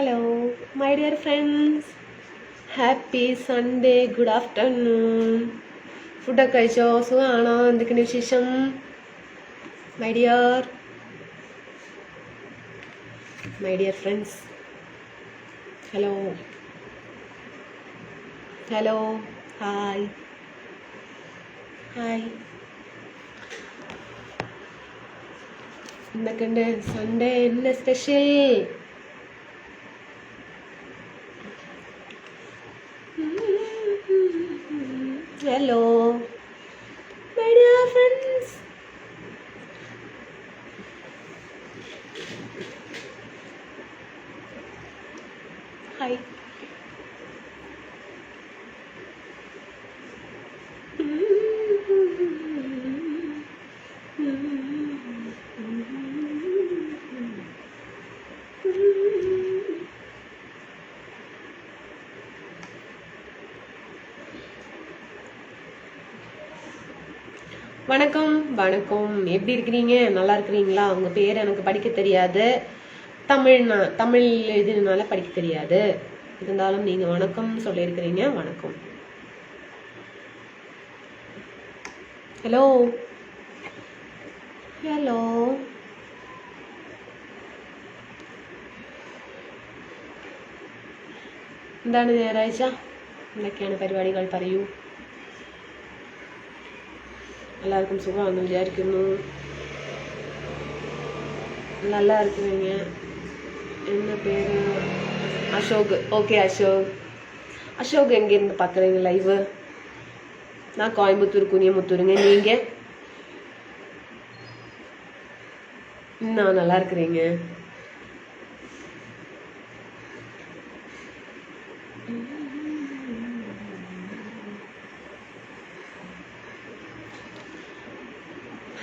Hello, my dear friends. Happy Sunday. Good afternoon. ഫുഡൊക്കെ കഴിച്ചോ? സുഖമാണോ? എന്തൊക്കെയാണ് വിശേഷം? My dear friends. Hello. Hi. എന്തൊക്കെയുണ്ട്? സൺഡേ என்ன special? Hello, my dear friends. Hi. வணக்கம். எப்படி இருக்கிறீங்க? நல்லா இருக்கிறீங்களா? உங்க பேர் எனக்கு படிக்க தெரியாது. தமிழ் எழுதினால படிக்க தெரியாது. இருந்தாலும் நீங்க வணக்கம் சொல்லியிருக்கிறீங்க. வணக்கம். ഹലോ. എന്താണ് ഞായറാഴ്ച? എന്തൊക്കെയാണ് പരിപാടികൾ? പറയൂ. എല്ലാവർക്കും സുഖമാണെന്ന് വിചാരിക്കുന്നു. நல்லா இருக்கிறீங்க. என்ன பேர்? அசோக். ஓகே அசோக் எங்கேருந்து பார்க்குறீங்க லைவு? நான் கோயம்புத்தூர் குனியமுத்தூருங்க. நீங்கள்? நான் நல்லா இருக்கிறீங்க.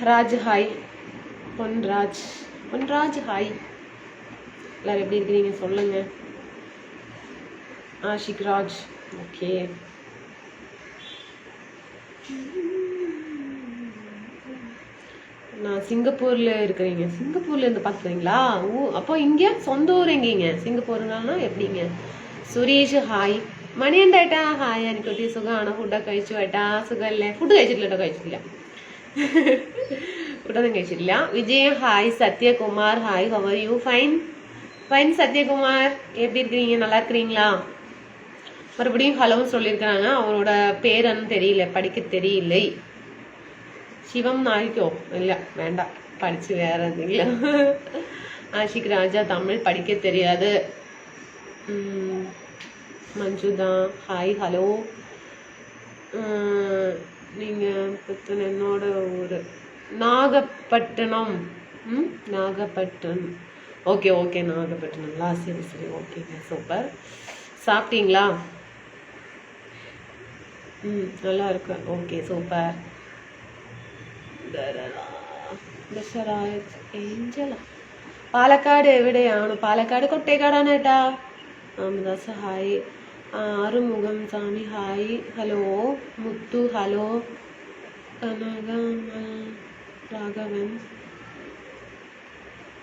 ராஜ் ஹாய். பொன்ராஜ் ஹாய். எல்லாரும் எப்படி இருக்கிறீங்க சொல்லுங்க. ஆஷிக் ராஜ். ஓகே. நான் சிங்கப்பூர்ல இருக்கிறீங்க. சிங்கப்பூர்ல இருந்து பார்க்குறீங்களா? அப்போ இங்கே சொந்த ஊர் எங்கீங்க? സിംഗപ്പൂർന്നാണ് എവിടെங்க? സുരേഷ് ഹായ്. മണിയുണ്ട് ഏട്ടാ. ഹായ് എനിക്കൊട്ടി. സുഖമാണ്. ഫുഡൊക്കെ കഴിച്ചു ഏട്ടാ? സുഖമല്ലേ? ഫുഡ് കഴിച്ചിട്ടില്ല കേട്ടോ. കഴിച്ചിട്ടില്ല. ഫുഡൊന്നും കഴിച്ചിട്ടില്ല. Vijay hi. Sathyakumar hi. How are you? Fine Sathyakumar. எப்படி இருக்கிறீங்க? நல்லா இருக்கிறீங்களா? மறுபடியும் ஹலோன்னு சொல்லியிருக்கிறாங்க. அவரோட பேரன்னு தெரியல, படிக்க தெரியலை. சிவம் நாய்க்கோ? இல்லை வேண்டாம், படிச்சு வேற இல்லை. ஆஷிக் ராஜா தமிழ் படிக்க தெரியாது. மஞ்சுதா ஹாய். ஹலோ. நீங்கள் என்னோட ஊர் நாகப்பட்டினம். நாகப்பட்டினம். ஓகே நாகப்பட்டினங்களா? சரி ஓகேங்க, சூப்பர். சாப்பிட்டீங்களா? நல்லா இருக்கு. Okay super. പാലക്കാട് എവിടെയാണ്? പാലക്കാട് കൊട്ടേക്കാടാണ് ഏട്ടാ. Ramadas hi. Arumugham Swami hi. Hello. Muthu hello. Raghavan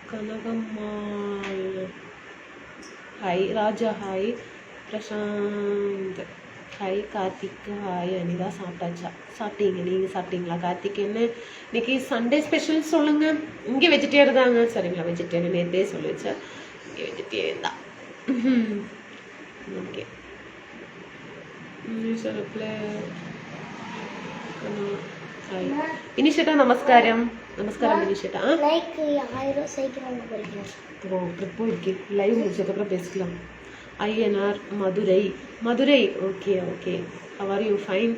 Kanakammal hi. Raja hi. Prashanth hi. Karthik hi. Anitha சாப்பிட்டீங்க. நீங்கள் சாப்பிட்டீங்களா? கார்த்திக் என்ன இன்னைக்கு சண்டே ஸ்பெஷல் சொல்லுங்க. இங்கே வெஜிடேரியன் தாங்க. சரிங்களா? வெஜிடேரியன் நேற்றே சொல்லி வச்சேன். இங்கே வெஜிடேரியன் தான். ஓகே. ഹായ് വിനിഷേട്ടാ. നമസ്കാരം വിനിഷേട്ടാ. ஓ ட்ரிப் போயிருக்கு. லைவ் முடிச்சதுக்கப்புறம் பேசிக்கலாம். INR Madurai. Okay. How are you? Fine.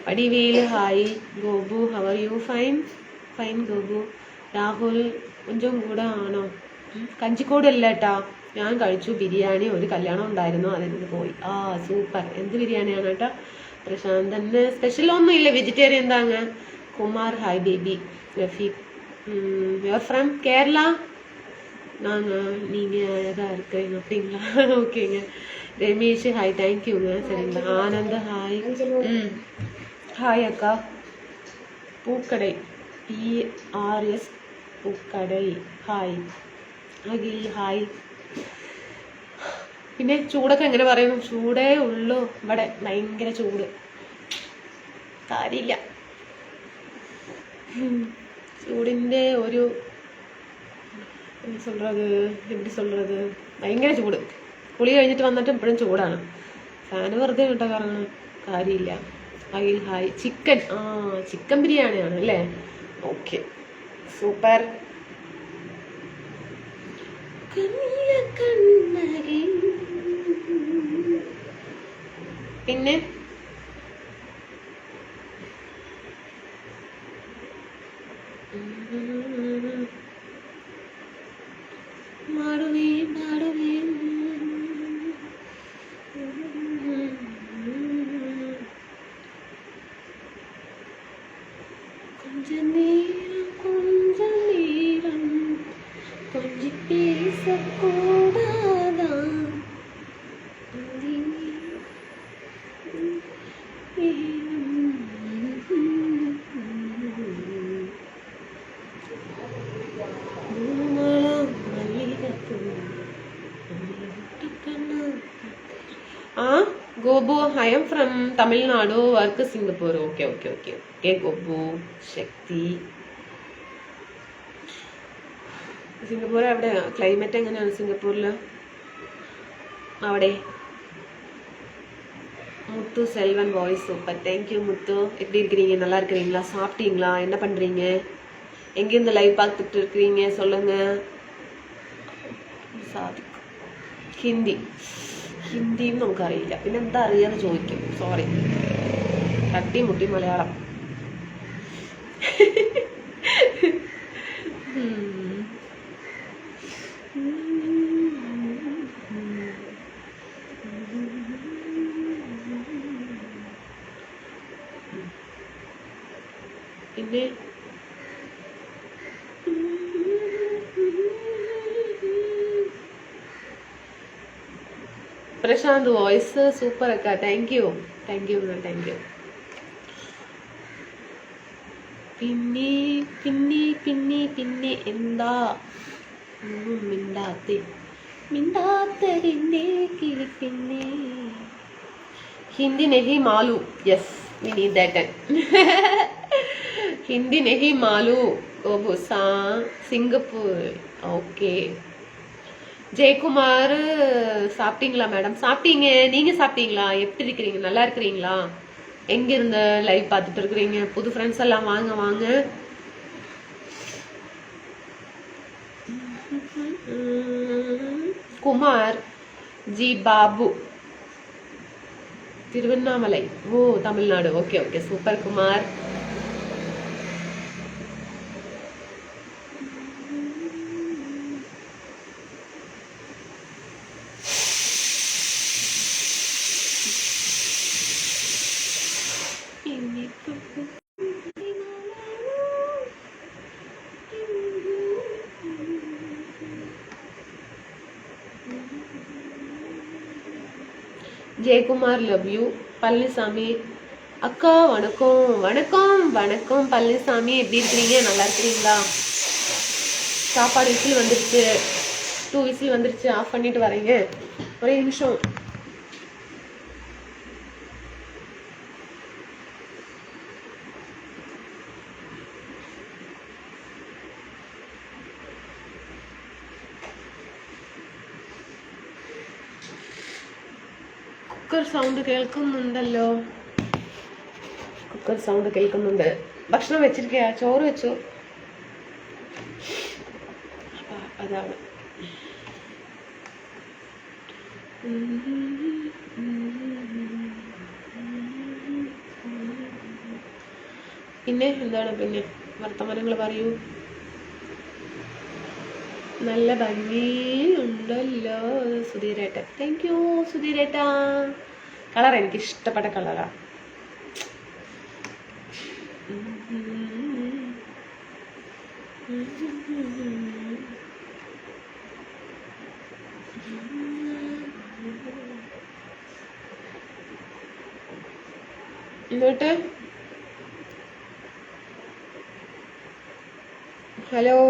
Vadivel hi. Gopu how are you? Fine Gopu. Rahul കൊഞ്ചും കൂടെ ആണോ? കഞ്ചിക്കോട് അല്ലേട്ടാ. ഞാൻ കഴിച്ചു ബിരിയാണി. ഒരു കല്യാണം ഉണ്ടായിരുന്നു, അതിന് പോയി. സൂപ്പർ. എന്ത് ബിരിയാണിയാണ് ഏട്ടാ? പ്രശാന്തന് സ്പെഷ്യൽ ഒന്നും ഇല്ല, വെജിറ്റേറിയൻ താങ്ങ. Kumar hi. Baby Rafeeq. You are from Kerala? நீங்கள் எதாக இருக்கிறீங்க அப்படிங்களா? ஓகேங்க. ரமேஷ் ஹாய். தேங்க்யூங்க. சரிங்களா? ஆனந்த் ஹாய். ஹாய் அக்கா. பூக்கடை PRS பூக்கடை ஹாய். அகில் ஹாய். പിന്നെ ചൂടൊക്കെ എങ്ങനെ പറയുന്നു? ചൂടേ ഉള്ളൂ ഇവിടെ, ഭയങ്കര ചൂട്, കാര്യമില്ല. ചൂടിൻ്റെ ഒരു எப்படி சொல்றது, ഭയങ്കര ചൂട്. കുളി കഴിഞ്ഞിട്ട് വന്നിട്ട് ഇപ്പോഴും ചൂടാണ്. ഫാന് വെറുതെ കേട്ടോ കറങ്ങണം, കാര്യമില്ല. അഖിൽ ഹായ്. ചിക്കൻ, ചിക്കൻ ബിരിയാണിയാണ് അല്ലേ? Okay, super. പിന്നെ Gopu, I am from Tamil Nadu, work Singapore. Okay okay okay okay Gopu. Shakti, Singapore എവിടെയാ? ക്ലൈമറ്റ് എങ്ങനെയാണ് സിംഗപ്പൂരിൽ? അവിടെ Muthu Selvan voice super. Thank you Muthu. எப்படி இருக்கிறீங்க? நல்லா இருக்கிறீங்களா? சாப்பிட்டீங்களா? என்ன பண்ணுறீங்க? எங்கேருந்து லைவ் பார்த்துட்டு இருக்கிறீங்க சொல்லுங்க. സാധിക്കും. ഹിന്ദിയും നമുക്കറിയില്ല, പിന്നെ എന്താ അറിയാന്ന് ചോദിക്കും. സോറി, തട്ടിമുട്ടി മലയാളം. പിന്നെ പ്രശാന്ത് വോയിസ് സൂപ്പർ ഒക്കെ. Thank you. പിന്നെ പിന്നെ പിന്നെ പിന്നെ എന്താ മിണ്ടാത്തതിൻ്റെ കിളിപ്പിന്നെ. ഹിന്ദി നെഹി മാലു. Yes, we need that. Hindi നെഹി മാലു. ഓബുസാ സിംഗപ്പൂർ. ஓகே. ஜெயக்குமார், சாப்பிட்டீங்களா மேடம்? சாப்பிட்டீங்க. நீங்க சாப்பிட்டீங்களா? எப்படி இருக்கிறீங்க? நல்லா இருக்கிறீங்களா? எங்க இருந்து லைவ் பார்த்துட்டு இருக்கிறீங்க? புது ஃப்ரெண்ட்ஸ் எல்லாம் வாங்க வாங்க. குமார் ஜி பாபு, திருவண்ணாமலை. ஓ, Tamil Nadu. Okay okay, super Kumar. Jayakumar, love you. Palaniswami அக்கா வணக்கம். வணக்கம் வணக்கம் பழனிசாமி, எப்படி இருக்கிறீங்க? நல்லா இருக்கிறீங்களா? சாப்பாடு விசில் வந்துருச்சு, 2 விசில் வந்துருச்சு. ஆஃப் பண்ணிட்டு வரீங்க, ஒரே நிமிஷம். കുക്കർ സൗണ്ട് കേൾക്കുന്നുണ്ടല്ലോ. കുക്കർ സൗണ്ട് കേൾക്കുന്നുണ്ട്. ഭക്ഷണം വെച്ചിരിക്കയാ? ചോറ് വെച്ചു. അതാണ്. പിന്നെ എന്താണ്? പിന്നെ വർത്തമാനങ്ങൾ പറയൂ. നല്ല ഭംഗിയുണ്ടല്ലോ സുധീരേട്ട. താങ്ക് യു സുധീരേട്ട. കളർ എനിക്ക് ഇഷ്ടപ്പെട്ട കളറാ. എന്നിട്ട് ഹലോ,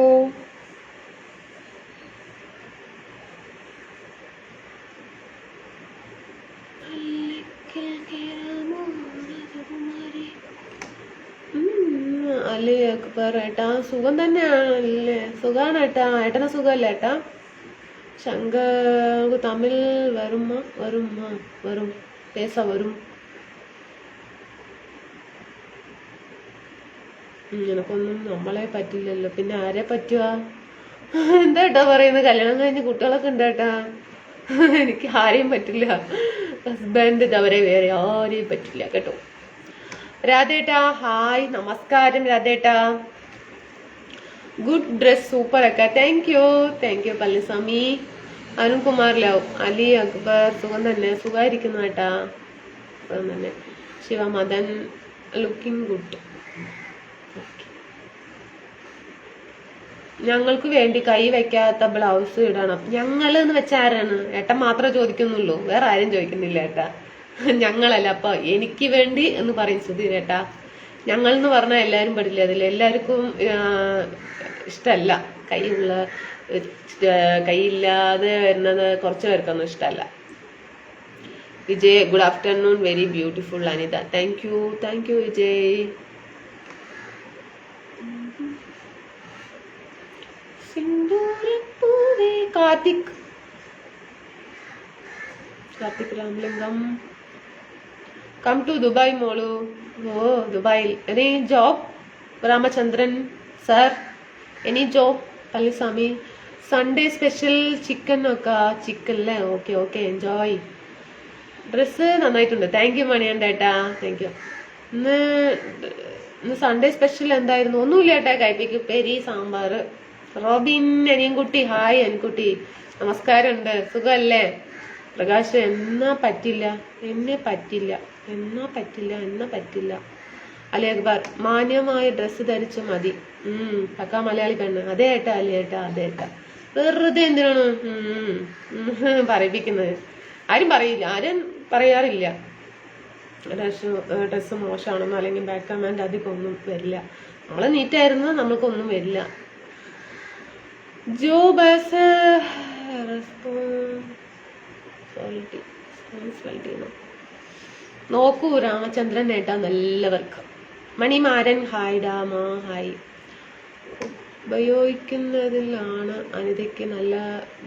അല്ലേ അക്ബർ ഏട്ടാ സുഖം തന്നെയാണല്ലേ? സുഖാണ് ഏട്ടാ. ഏട്ടന് സുഖമല്ലേ ഏട്ടാ? ശങ്കർ തമിഴ് വരുമ്മ വരും പേസ വരും. നിനക്കൊന്നും നമ്മളെ പറ്റില്ലല്ലോ, പിന്നെ ആരെ പറ്റുക? എന്താ ഏട്ടാ പറയുന്നത്? കല്യാണം കഴിഞ്ഞ് കുട്ടികളൊക്കെ ഉണ്ട് ഏട്ടാ. എനിക്ക് ആരെയും പറ്റില്ല. ഹസ്ബൻഡ് അവരെ വേറെ ആരെയും പറ്റില്ല കേട്ടോ. രാധേട്ടാ ഹായ്, നമസ്കാരം രാധേട്ടാ. ഗുഡ് ഡ്രസ് സൂപ്പർ ഒക്കെ. Thank you Palliswamy. Arunkumar love Ali Akbar സുഖം തന്നെ, സുഖമായിരിക്കുന്നു കേട്ടാ, സുഖം തന്നെ. Shivamadan looking good. ഞങ്ങൾക്ക് വേണ്ടി കൈ വെക്കാത്ത ബ്ലൗസ് ഇടണം. ഞങ്ങൾ എന്ന് വെച്ചാൽ ആരാണ്? ഏട്ടൻ മാത്രമേ ചോദിക്കുന്നുള്ളൂ, വേറെ ആരും ചോദിക്കുന്നില്ല ഏട്ടാ. ഞങ്ങളല്ല, അപ്പൊ എനിക്ക് വേണ്ടി എന്ന് പറയും സുധീർ ഏട്ടാ. ഞങ്ങൾ എന്ന് പറഞ്ഞാൽ എല്ലാവരും പെടില്ല അതിൽ. എല്ലാവർക്കും ഇഷ്ടമല്ല കൈയില്ലാതെ വരുന്നത് കുറച്ച് പേർക്കൊന്നും ഇഷ്ടമല്ല. Vijay good afternoon, very beautiful Anitha. Thank you Vijay. Karthik Ramalingam come to Dubai മോളു. ഓ ദുബായിൽ any job? Ramachandran sir any job? Palliswamy Sunday special chicken ഒക്കെ. ചിക്കൻ അല്ലേ? Okay enjoy. ഡ്രസ്സ് നന്നായിട്ടുണ്ട്. താങ്ക് യു മണിയൻ്റെ ഏട്ടാ, താങ്ക് യു. ഇന്ന് സൺഡേ സ്പെഷ്യൽ എന്തായിരുന്നു? ഒന്നുമില്ല ഏട്ടാ, കൈപ്പിക്ക് പെരി സാമ്പാർ. റോബിൻ അനിയൻകുട്ടി ഹായ് അനിക്കുട്ടി, നമസ്കാരമുണ്ട്. സുഖമല്ലേ? പ്രകാശ് എന്നെ പറ്റില്ല. അലി അക്ബർ മാന്യമായ ഡ്രസ്സ് ധരിച്ചു മതി. പക്കാ മലയാളി പെണ്ണ്. അതേ ഏട്ടാ അല്ലേ ഏട്ടാ, അതേ ഏട്ടാ. വെറുതെ എന്തിനാണ് പറയിപ്പിക്കുന്നത്? ആരും പറയാറില്ല ഡ്രസ്സ് മോശമാണെന്നോ അല്ലെങ്കിൽ ബാക്ക് കമാൻഡ് അധികം ഒന്നും വരില്ല. നമ്മള് നീറ്റായിരുന്നു, നമ്മൾക്കൊന്നും വരില്ല. ജോബ് ആസ് നോക്കൂ രാമചന്ദ്രൻ ഏട്ടാ, നല്ലവർക്ക്. Manimaran hi ഡാമ hi. ഉപയോഗിക്കുന്നതിലാണ് അനിതയ്ക്ക് നല്ല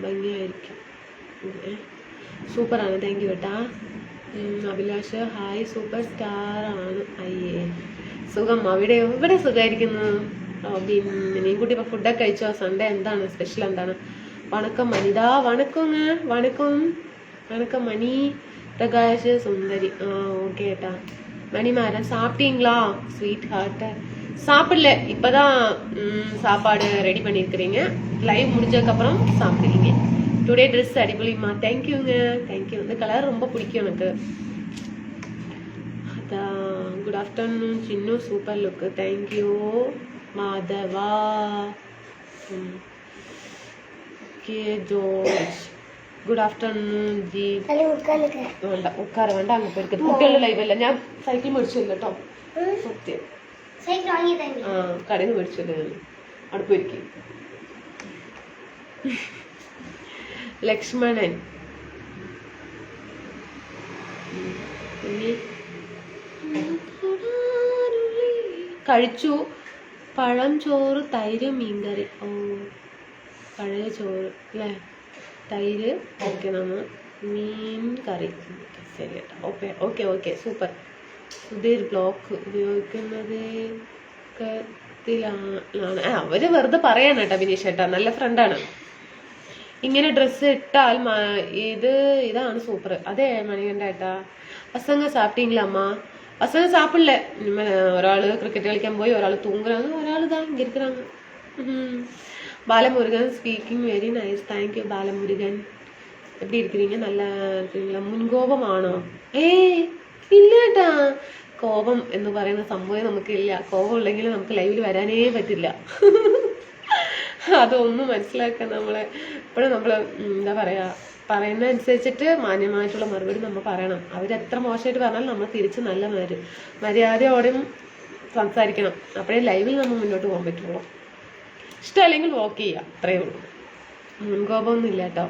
ഭംഗിയായിരിക്കും. സൂപ്പറാണ്, താങ്ക് യു ഏട്ടാ. അഭിലാഷ് ഹായ്, സൂപ്പർ സ്റ്റാർ ആണ്. അയ്യേ സുഖം. അവിടെയോ? ഇവിടെ സുഖമായിരിക്കുന്നു. മീൻകുട്ടി ഫുഡൊക്കെ കഴിച്ചോ? സൺഡേ എന്താണ് സ്പെഷ്യൽ? എന്താണ്? വണക്കം അനിത. வணக்கம் மணி. பிரகாஷ் சுந்தரி. ஓகே ஏட்டா. மணிமாறன் சாப்பிட்டீங்களா? ஸ்வீட் ஹார்ட் சாப்பிடல, இப்பதான் சாப்பாடு ரெடி பண்ணியிருக்கிறீங்க. லைவ் முடிஞ்சதுக்கப்புறம் சாப்பிடுவீங்க. டுடே ட்ரெஸ் அடிப்பொலிமா. தேங்க்யூங்க, தேங்க்யூ. இந்த கலர் ரொம்ப பிடிக்கும் எனக்கு. அதான் good afternoon Chinnu, super look. Thank you Madhava. Okay George good afternoon ji. വേണ്ട ഉക്കാര വേണ്ട, അങ്ങ് പോയിരിക്കും. കുട്ടികളുടെ ലൈവല്ല, ഞാൻ സൈക്കിൾ മേടിച്ചില്ല കേട്ടോ. സത്യം കടയിൽ നിന്ന് മേടിച്ചില്ല ഞാൻ. അവിടെ പോയിരിക്കും. ലക്ഷ്മണൻ കഴിച്ചു. പഴം ചോറ്, തൈര്, മീൻകറി. ഓ പഴയ ചോറ് അല്ലേ? തൈര്. ഓക്കെ, നമ്മൾ മീൻ കറി. ശരി കേട്ടോ. Okay super. സുധീർ ബ്ലോക്ക് ഉപയോഗിക്കുന്നതിലാണ്. അവര് വെറുതെ പറയാണ് കേട്ടോ ബിനീഷ് ഏട്ടാ, നല്ല ഫ്രണ്ടാണ്. ഇങ്ങനെ ഡ്രസ്സ് ഇട്ടാൽ ഇതാണ് സൂപ്പർ. അതെ മണികണ്ഠ ഏട്ടാ. പസങ്ങ സാപ്പിട്ടീங்களா അമ്മ? பசங்க சாப்பிடல. ஒரு கிரிக்கெட் കളിക്കാൻ போய், ஒரு தூங்குறாங்க, ஒரு தான் இங்க இருக்கிறாங்க. Balamurugan speaking very nice. Thank you Balamurugan. எப்படி இருக்கிறீங்க? நல்லா இருக்கிறீங்களா? മുൻകോപമാണോ? ഇല്ല കേട്ടാ. കോപം എന്ന് പറയുന്ന സംഭവം നമുക്കില്ല. കോപം ഉണ്ടെങ്കിൽ നമുക്ക് ലൈവിൽ വരാനേ പറ്റില്ല. അതൊന്നും മനസ്സിലാക്കാൻ നമ്മളെ എപ്പോഴും നമ്മൾ എന്താ പറയാ, പറയുന്ന അനുസരിച്ചിട്ട് മാന്യമായിട്ടുള്ള മറുപടി നമ്മൾ പറയണം. അവരെത്ര മോശമായിട്ട് പറഞ്ഞാലും നമ്മൾ തിരിച്ച് നല്ല മര്യാദയോടെയും സംസാരിക്കണം. അപ്പോഴേ ലൈവിൽ നമ്മൾ മുന്നോട്ട് പോകാൻ പറ്റുള്ളൂ. ഇഷ്ടമല്ലെങ്കിൽ വോക്ക് ചെയ്യുക, അത്രയേ ഉള്ളൂ. മുൻകോപമൊന്നും ഇല്ല കേട്ടോ.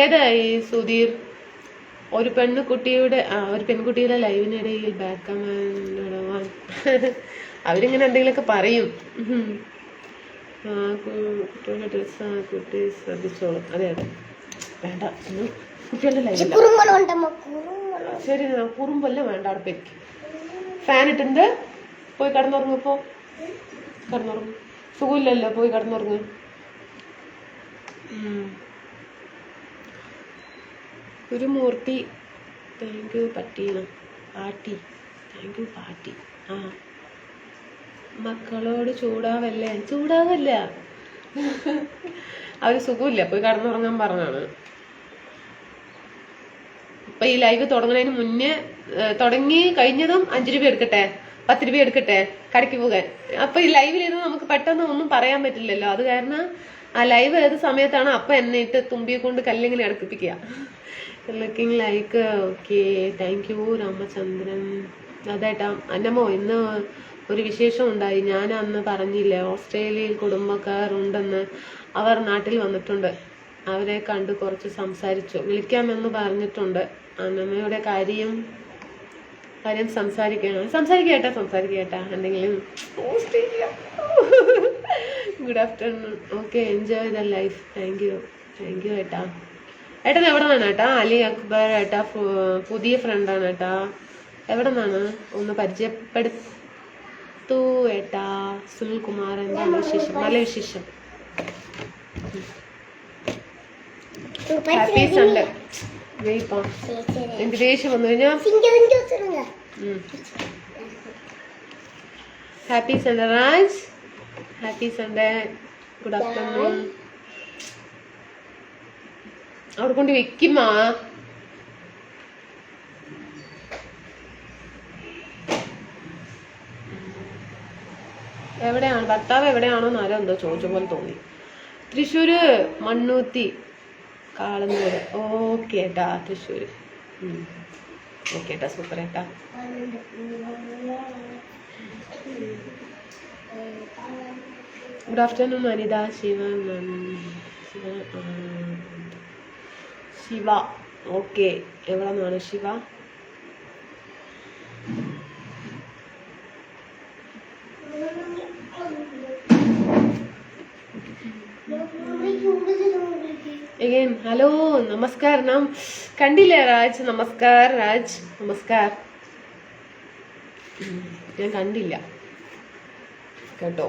ഏതാ ഈ സുധീർ? ഒരു പെൺകുട്ടിയുടെ ലൈവിനിടയിൽ ബാക്ക് കമന്റ് ഇടവാൻ അവരിങ്ങനെ എന്തെങ്കിലുമൊക്കെ പറയും. കുട്ടികളുടെ ഡ്രസ്സ് കുട്ടി ശ്രദ്ധിച്ചോളും. അതെ അതെ വേണ്ട കുട്ടികളുടെ ലൈവില്ല. ശരി കുറുമ്പെല്ലാം വേണ്ട. അവിടെ പെക്ക് ഫാൻ ഇട്ടുണ്ട് പോയി കിടന്നുറങ്ങിപ്പോ. കിടന്നുറങ്ങും. സുഖമില്ലല്ലോ, പോയി കിടന്നുറങ്ങ്. ഒരു മൂർത്തി താങ്ക് യു പട്ടീന പാട്ടി താങ്ക് യു പാട്ടി. ആ മക്കളോട് ചൂടാവല്ലേ? ചൂടാവല്ല, അവര് സുഖമില്ല, പോയി കിടന്നുറങ്ങാൻ പറഞ്ഞാണ്. ഇപ്പൊ ഈ ലൈവ് തുടങ്ങുന്നതിന് മുന്നേ തുടങ്ങി കഴിഞ്ഞതും 5 രൂപ എടുക്കട്ടെ 10 രൂപ എടുക്കട്ടെ കടയ്ക്ക് പോകാൻ. അപ്പൊ ഈ ലൈവിലിരുന്ന് നമുക്ക് പെട്ടെന്ന് ഒന്നും പറയാൻ പറ്റില്ലല്ലോ. അത് കാരണം ആ ലൈവ് ഏത് സമയത്താണ് അപ്പൊ എന്നെ ഇട്ട് തുമ്പിയെ കൊണ്ട് കല്ലിങ്ങനെ അടുപ്പിക്കുക. Looking like okay thank you Ramachandran. അതേട്ടാ അന്നമ്മോ, ഇന്ന് ഒരു വിശേഷം ഉണ്ടായി. ഞാൻ അന്ന് പറഞ്ഞില്ലേ ഓസ്ട്രേലിയയിൽ കുടുംബക്കാർ ഉണ്ടെന്ന്. അവർ നാട്ടിൽ വന്നിട്ടുണ്ട്. അവരെ കണ്ട് കുറച്ച് സംസാരിച്ചു. വിളിക്കാമെന്ന് പറഞ്ഞിട്ടുണ്ട്. അന്നമ്മയുടെ കാര്യം സംസാരിക്കേട്ടാ എന്തെങ്കിലും. Australia good afternoon. Okay enjoy the life. Thank you ഏട്ടാ. ഏട്ടൻ എവിടെ നിന്നാണ് ഏട്ടാ? അലി അക്ബർ ഏട്ടാ പുതിയ ഫ്രണ്ടാണ് ഏട്ടാ. എവിടെ നിന്നാണ് ഒന്ന് പരിചയപ്പെടുത്തു ഏട്ടാ. സുനിൽ കുമാർ എന്താണ് വിശേഷം? നല്ല വിശേഷം. Happy Sunday. എനിക്ക് ദേഷ്യം വന്നു കഴിഞ്ഞാൽ happy Sunday Raj. Happy Sunday. Good afternoon. അവിടെ കൊണ്ട് വെക്കുമാ. എവിടെയാണ് ഭർത്താവ്? എവിടെയാണോ എന്നാലും എന്തോ ചോദിച്ച പോലെ തോന്നി. തൃശ്ശൂര് മണ്ണൂത്തി കാളന്നൂര്. ഓക്കെ ഏട്ടാ തൃശ്ശൂര്. ഓക്കെ ഏട്ടാ സൂപ്പർ ഏട്ടാ. Good afternoon Anitha. Shiva okay. എവിടെ നിന്നാണ് ശിവ? ഹലോ നമസ്കാരം. കണ്ടില്ലേ രാജ്? നമസ്കാർ രാജ്. നമസ്കാർ. ഞാൻ കണ്ടില്ല കേട്ടോ.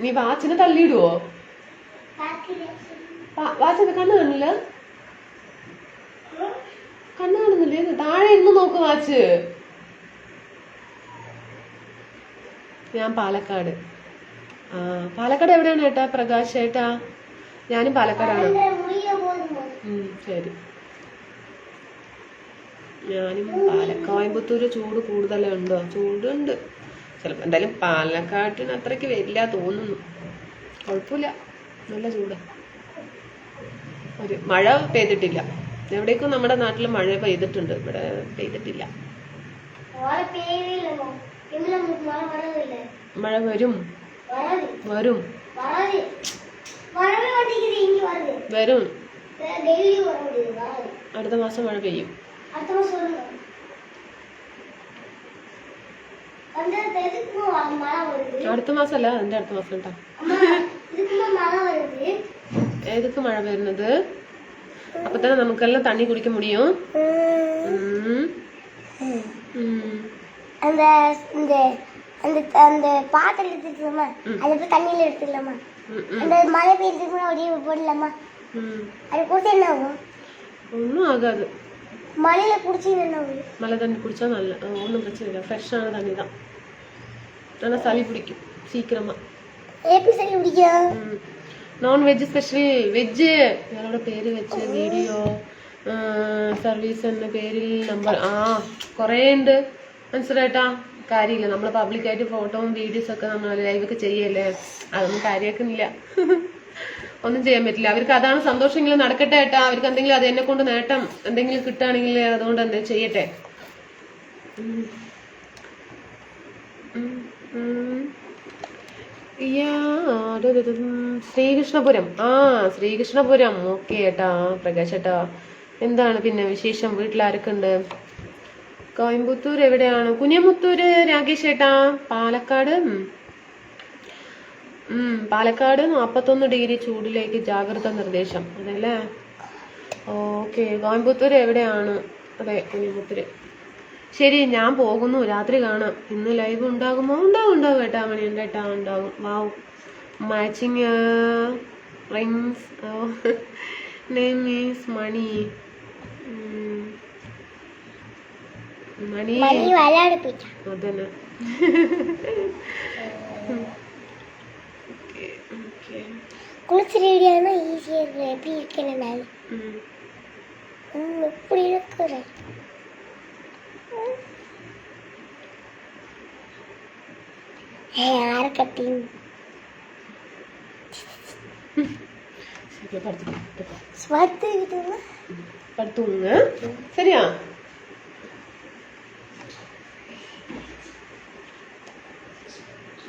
നീ വാച്ചിനെ തള്ളിയിടുവോ? വാച്ചിന്റെ കണ്ണ് കാണില്ല. കണ്ണ് കാണുന്നില്ലേ? താഴെ ഇരുന്ന് നോക്ക് വാച്ച്. ഞാൻ പാലക്കാട്. പാലക്കാട് എവിടെയാണ് ഏട്ടാ? പ്രകാശ് ഏട്ടാ. ഞാനും പാലക്കാടാണ്. ശരി. ഞാനും കോയമ്പത്തൂര് ചൂട് കൂടുതലുണ്ടോ? ചൂടുണ്ട് ചിലപ്പോൾ. എന്തായാലും പാലക്കാട്ടിന് അത്രയ്ക്ക് വരില്ല തോന്നുന്നു. കുഴപ്പമില്ല, നല്ല ചൂട്. ഒരു മഴ പെയ്തിട്ടില്ല. എവിടേക്കും നമ്മുടെ നാട്ടിൽ മഴ പെയ്തിട്ടുണ്ട്, ഇവിടെ പെയ്തിട്ടില്ല. മഴ വരും വരും വരും. അടുത്ത മാസം മഴ പെയ്യും. അടുത്ത മാസമല്ല, അതിന്റെ അടുത്ത മാസം കേട്ടോ. ഏതൊക്കെ മഴ വരുന്നത്? അപ്പൊ തന്നെ നമുക്കെല്ലാം തണ്ണി കുടിക്കാൻ മുടിയും. அந்த பாத்திரம் எடுத்துக்கலாமா? அது போய் தண்ணியில எடுத்துக்கலாமா? அந்த மழை பெய்யறதுக்கு கூட அப்படியே போடலாமா? அது குடிச்சா என்ன ஆகும்? ஒன்றும் ஆகாது. மழையில குடிச்சா என்ன ஆகும்? மழை தண்ணி குடிச்சா நல்ல ஒன்றும் பிரச்சனை இல்லை. ஃப்ரெஷ்ஷான தண்ணி தான். ஆனால் சளி பிடிக்கும் சீக்கிரமா. எப்படி சளி பிடிக்கும்? നോൺവെജ് സ്പെഷ്യൽ വെജ് ഞങ്ങളുടെ പേര് വെച്ച് വീഡിയോ സർവീസ് എന്ന പേരിൽ നമ്പർ കുറേ ഉണ്ട്. മനസ്സിലായിട്ടാ? കാര്യമില്ല. നമ്മൾ പബ്ലിക്കായിട്ട് ഫോട്ടോയും വീഡിയോസൊക്കെ നമ്മൾ ലൈവൊക്കെ ചെയ്യല്ലേ, അതൊന്നും കാര്യമാക്കുന്നില്ല. ഒന്നും ചെയ്യാൻ പറ്റില്ല. അവർക്ക് അതാണ് സന്തോഷമെങ്കിലും നടക്കട്ടെ ഏട്ടാ. അവർക്ക് എന്തെങ്കിലും അത് എന്നെ കൊണ്ട് നേട്ടം എന്തെങ്കിലും കിട്ടുകയാണെങ്കിൽ അതുകൊണ്ട് എന്താ ചെയ്യട്ടെ. ശ്രീകൃഷ്ണപുരം. ശ്രീകൃഷ്ണപുരം. ഓക്കെ ഏട്ടാ, പ്രകാശ് ഏട്ടാ. എന്താണ് പിന്നെ വിശേഷം? വീട്ടിലാരൊക്കെ ഉണ്ട്? കോയമ്പത്തൂർ എവിടെയാണ്? കുഞ്ഞമുത്തൂര് രാകേഷ് ഏട്ടാ. പാലക്കാട്. പാലക്കാട് 41 ഡിഗ്രി ചൂടിലേക്ക് ജാഗ്രത നിർദ്ദേശം. അതല്ലേ? ഓക്കെ. കോയമ്പത്തൂർ എവിടെയാണ്? അതെ, കുഞ്ഞമുത്തൂര്. ശരി, ഞാൻ പോകുന്നു. രാത്രി കാണാം. ഇന്ന് ലൈവ് ഉണ്ടാകുമോ? ഉണ്ടാവും ഏട്ടാ. മണിയുണ്ട് ഏട്ടാ, ഉണ്ടാകും. Wow, matching rings. Name is Mani. Mani അതന്നെ. குளிச்சிருடியான ஈஸியா இருக்கு. எப்படி இருக்கேன்னு நான் எப்படி இருக்கிறேன். யார கட்டிங் படுத்துங்க. சரியா?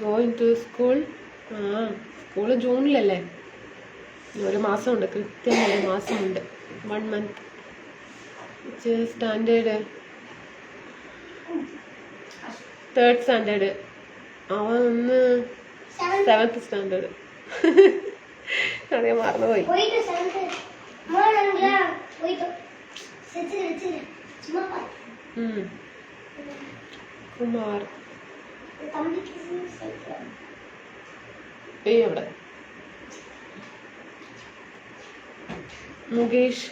Going to school. സ്കൂള് ജൂണിലല്ലേ? 1 മാസമുണ്ട്, കൃത്യം 1 മാസമുണ്ട്. 1 month. Standard 3rd standard. അവൻ ഒന്ന് 7th സ്റ്റാൻഡേർഡ്. അതേ മറന്നുപോയി. കുമാർ എവിടെ? മുകേഷ്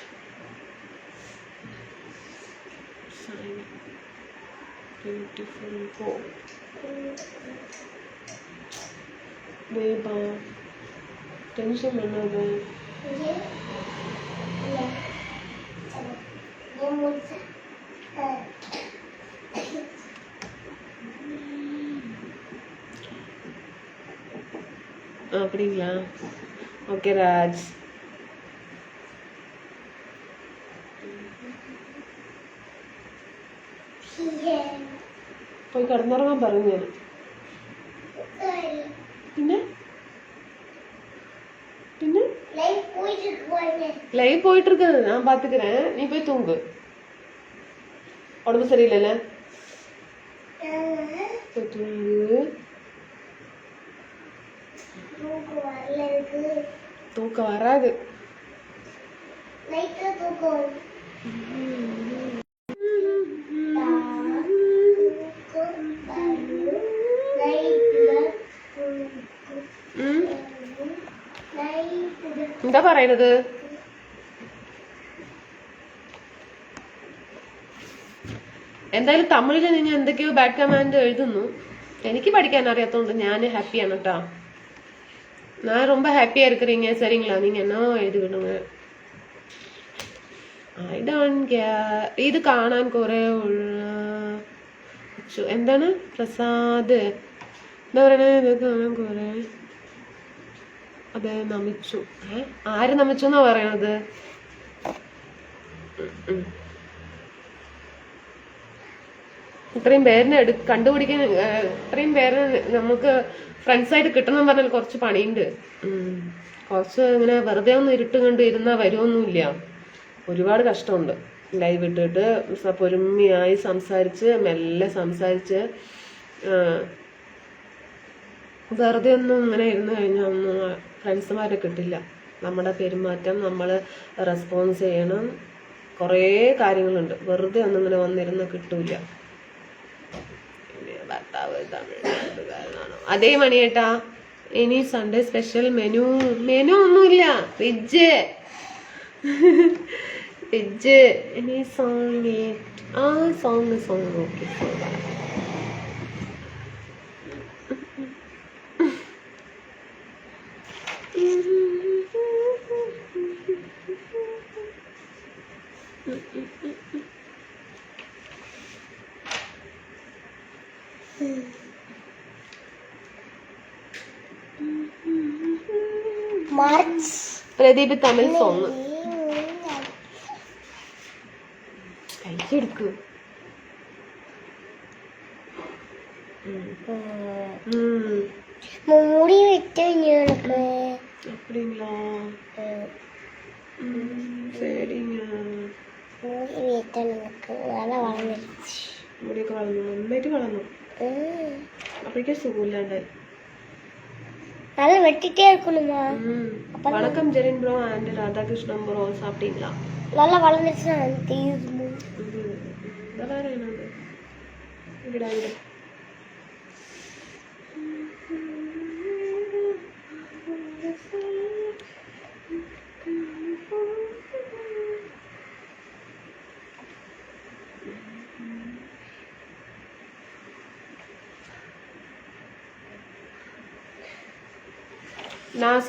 ടെൻഷൻ വന്നത്. அப்படிங்களா? ஓகே ராஜ். പോയി കിടന്നുറങ്ങാൻ പറഞ്ഞു ഞാൻ. പിന്നെ പിന്നെ ലൈവ് போயிட்டு இருக்குது. நான் பாத்துக்கிறேன், நீ போய் தூங்கு. உடம்பு சரியில்லைல்ல? தூங்கு. தூக்கம் வராது. എന്താ പറയുന്നത്? എന്തായാലും തമിഴില് നിങ്ങൾ എന്തൊക്കെയോ ബാഡ് കമാൻഡ് എഴുതുന്നു. എനിക്ക് പഠിക്കാൻ അറിയാത്തോണ്ട് ഞാൻ ഹാപ്പിയാണ് കേട്ടോ. நான் ரொம்ப ஹாப்பியா இருக்கிறீங்க. சரிங்களா? நீங்க என்ன எழுதி விடுங்க. I don't care. ഇത് കാണാൻ കുറെ എന്താണ് പ്രസാദ് എന്താ പറയണേ? ഇത് കാണാൻ കുറെ അതെ നമിച്ചു. ആര് നമിച്ചു എന്നാ പറയണത്? ഇത്രയും പേരിനെ കണ്ടുപിടിക്കാൻ, ഇത്രയും പേരെ നമുക്ക് ഫ്രണ്ട്സായിട്ട് കിട്ടണം പറഞ്ഞാൽ കുറച്ച് പണിയുണ്ട്. കുറച്ച് ഇങ്ങനെ വെറുതെ ഒന്നും ഇരുട്ടും കണ്ട് ഇരുന്നാൽ വരുമൊന്നുമില്ല. ഒരുപാട് കഷ്ടമുണ്ട്. ലൈവ് ഇട്ടിട്ട് പൊരുമയായി സംസാരിച്ച് മെല്ലെ സംസാരിച്ച് വെറുതെ ഒന്നും ഇങ്ങനെ ഇരുന്ന് കഴിഞ്ഞാൽ ഒന്നും ഫ്രണ്ട്സുമാരെ കിട്ടില്ല. നമ്മുടെ പെരുമാറ്റം, നമ്മൾ റെസ്പോൺസ് ചെയ്യണം, കുറേ കാര്യങ്ങളുണ്ട്. വെറുതെ ഒന്നും ഇങ്ങനെ വന്നിരുന്ന് കിട്ടൂല. ഭർത്താവ് തമിഴ്നാട്ടുകാരനാണോ? അതേ മണിയേട്ടാ. ഇനി സൺഡേ സ്പെഷ്യൽ മെനു ഒന്നുമില്ല. വെജ് ഇനി song okay. March Pradeep Tamil song കഴിച്ചെടുക്കൂ. முடி வெட்டங்க எனக்கு. அப்படிங்களா? சரிங்க. முடி வெட்டணும் எனக்கு. நல்லா வளர்ந்துருச்சு. முடிയൊക്കെ വളർന്നു, നന്നായിട്ട് വളർന്നു. അപ്പോഴേക്കും സുഖമില്ലാണ്ടായി. நல்லா வெட்டிட்டே இருக்கணுமா? வணக்கம் Jerin bro and Radhakrishnan bro, சாப்பிட்டீங்களா? நல்லா வளர்ந்துருச்சு தெரியுது. வேற என்னது இங்கடா இங்கடா. நான்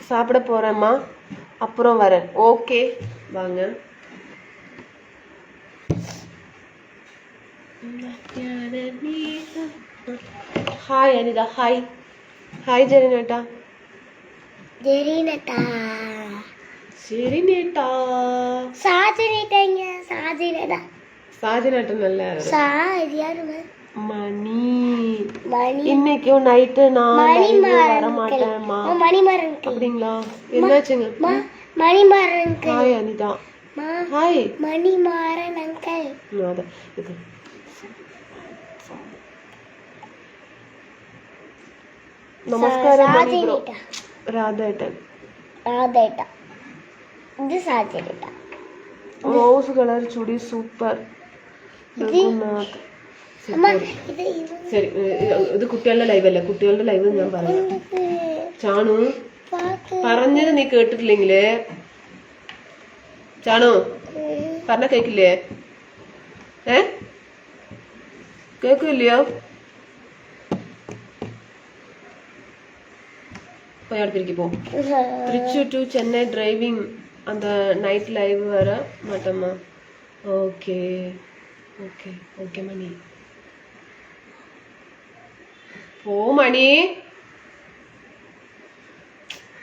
சாப்பிட போகிறேம்மா, அப்புறம் வரேன். ஓகே வாங்க. ஹாய் அனிதா. ஹாய் ஹாய் ஜெரினேட்டா. ஜெரினேட்டா ஜெரினேட்டா சாஜினேட்டாங்க. சாஜினேட்டா சாஜினேட்டா சா இது யாருங்க? மணி. மணி இன்னைக்கும் நைட்டு நான் வர மாட்டேன்மா. மணிமாறன் அப்படிங்களா? என்னாச்சுங்க? Manimaran. Hi Anitha. Hi Manimaran uncle. அதான் இது. നമസ്കാരം മണി ബ്രോ. രാധേട്ടൻ. രാധേട്ട. ഇത് സാജേട്ട. റോസ് കളർ ചുടി സൂപ്പർ. രഘുനാഥ്. ശരി, ഇത് കുട്ടികളുടെ ലൈവ് അല്ല, കുട്ടികളുടെ ലൈവ് ഞാൻ പറയാം. ചാണു പറഞ്ഞത് നീ കേട്ടിട്ടില്ലെങ്കില്, ചാണു പറഞ്ഞ കേക്കില്ലേ? കേക്കില്ലയോ? போய் அடுப்பிரிக்கு போ. Trichy to Chennai driving. அந்த நைட் லைவ் வர மாட்டோமா? Okay okay okay Mani. போ மணி.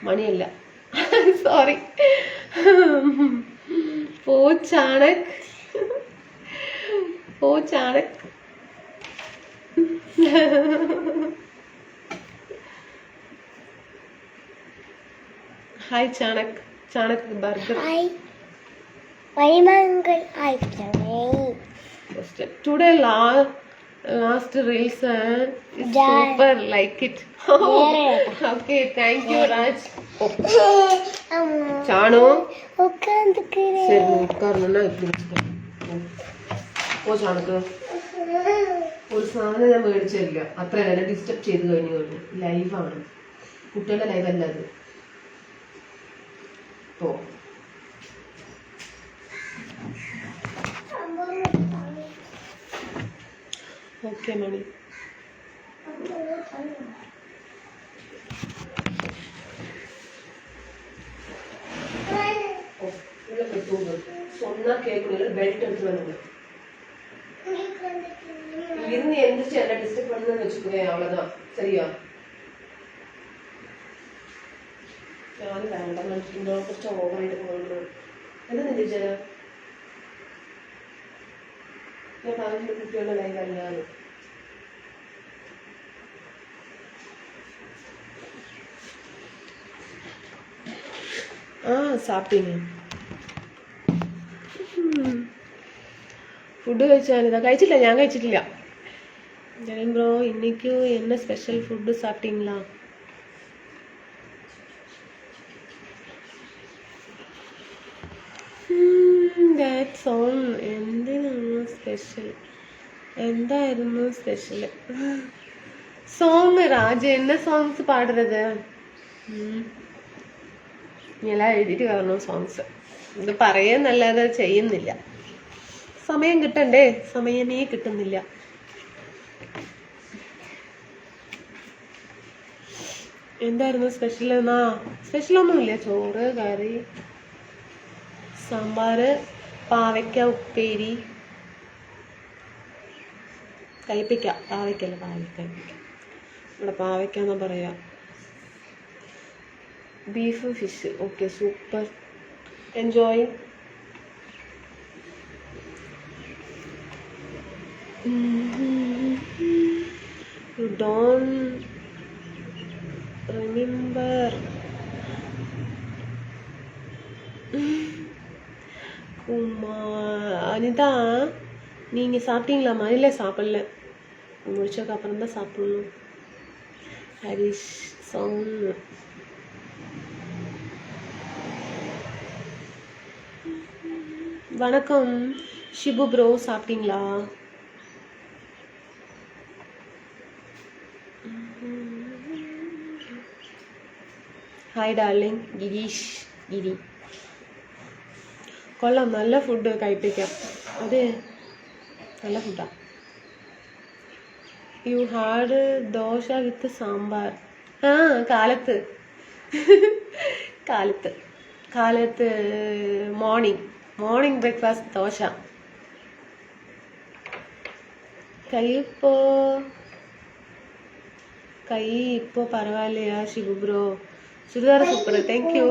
மணி இல்ல, சாரி. போ சாணக். போ சாணக். Hi Chanak. Chanak burger. Hi. Vaimangal. Hi. Today last reels is super, like it. Okay, thank you Raj. Chanu. உட்கார்ந்துக்கிறேன். சரி உட்காரணும்னா இப்படி வச்சுக்கோ. ഓ ചാണക്ക് ഒരു സാധനം ഞാൻ മേടിച്ചില്ല, അത്ര എന്നെ ഡിസ്റ്റർബ് ചെയ്ത് കഴിഞ്ഞു. ലൈവാണ്, കുട്ടികളുടെ ലൈവ് അല്ല അത്. പോ. ഓക്കെ മണി. சொன்னா கேட்கணும், பெல்ட் எடுத்து வந்து இருந்து எந்திரிச்சு என்ன டிஸ்டர்ப் பண்ணுன்னு வச்சுக்குவேன், அவ்வளவுதான். சரியா? யாரும் வேண்டாம் நினைச்சிருந்தோம், கொஞ்சம் ஓவராயிட்டு போகணும். என்ன நினைச்ச ഞാൻ പറഞ്ഞിട്ട് കുട്ടികളുടെ ലൈവ് അല്ലാതെ. சாப்பிட்டீங்க? ஃபுட்டு കഴിച്ചാൽ കഴിച്ചില്ല, ഞാൻ കഴിച്ചിട്ടില്ല. ജനൻ ബ്രോ இன்னைக்கு என்ன ஸ்பெஷல் ஃபுட்டு சாப்பிட்டீங்களா? That's all. എന്തിനാണ് സ്പെഷ്യൽ? എന്തായിരുന്നു സ്പെഷ്യൽ? സോങ് രാജ என்ன സോങ്സ് പാടുന്നത്? എല്ലാം എഴുതിയിട്ട് കാണണം സോങ്സ്. ഇത് പറയുന്നല്ലാതെ ചെയ്യുന്നില്ല. സമയം കിട്ടണ്ടേ, സമയമേ കിട്ടുന്നില്ല. എന്തായിരുന്നു സ്പെഷ്യൽ? എന്നാ സ്പെഷ്യലൊന്നുമില്ല. ചോറ്, കറി, സാമ്പാർ, പാവയ്ക്ക ഉപ്പേരി, കയ്പ്പിക്ക. പാവയ്ക്കല്ല, പാവയ്ക്ക. ഇവിടെ പാവയ്ക്ക എന്നാ പറയാ. Beef, fish. Okay, super. Enjoy. You don't remember Anitha நீங்கள் சாப்பிட்டீங்களாம்மா? இல்லை சாப்பிடல, முடிச்சதுக்கு அப்புறம் தான் சாப்பிடணும். ஹரிஷ் சாங் வணக்கம் ஷிபு ப்ரோ, சாப்பிட்டீங்களா? Hi darling Girish Giri. കൊള്ളാം, നല്ല ഫുഡ് കഴിപ്പിക്കാം. അതെ, നല്ല ഫുഡാണ്. You had dosa with sambar. ആ കാലത്ത് കാലത്ത് കാലത്ത് മോർണിംഗ് ബ്രേക്ക്ഫാസ്റ്റ് ദോശ. കൈ ഇപ്പോൾ പരവായില്ലയാ Shibu bro. Churidar super, thank you.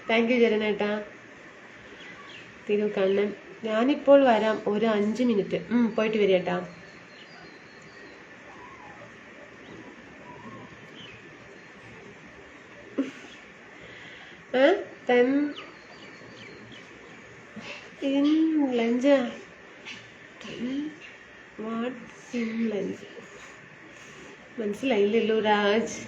Thank you ജരനേട്ടാ. തിരുക്കണ്ണൻ, ഞാനിപ്പോൾ വരാം, ഒരു 5 മിനിറ്റ്. പോയിട്ട് വരികേട്ടാ. ലഞ്ച് ലഞ്ച് മനസ്സിലായില്ലല്ലോ രാജ്.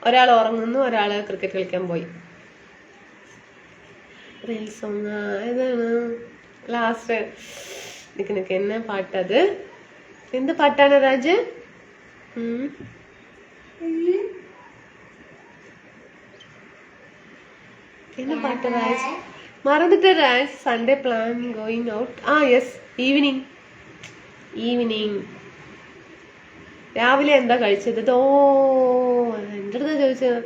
ഒരാൾ ഉറങ്ങുന്നു, ഒരാൾ ക്രിക്കറ്റ് കളിക്കാൻ പോയി. റീൽ സോങ് ഏതാണ് ലാസ്റ്റ്? നിനക്ക് എന്നാ പാട്ടത്? എന്ത് പാട്ടാണ് രാജ്? என்ன பாட்டு ராஜ்? மறந்துட்டு Raj. Sunday plan going out. Yes, evening. രാവിലെ എന്താ കഴിച്ചത്? എൻ്റെ അടുത്ത് ചോദിച്ചത്.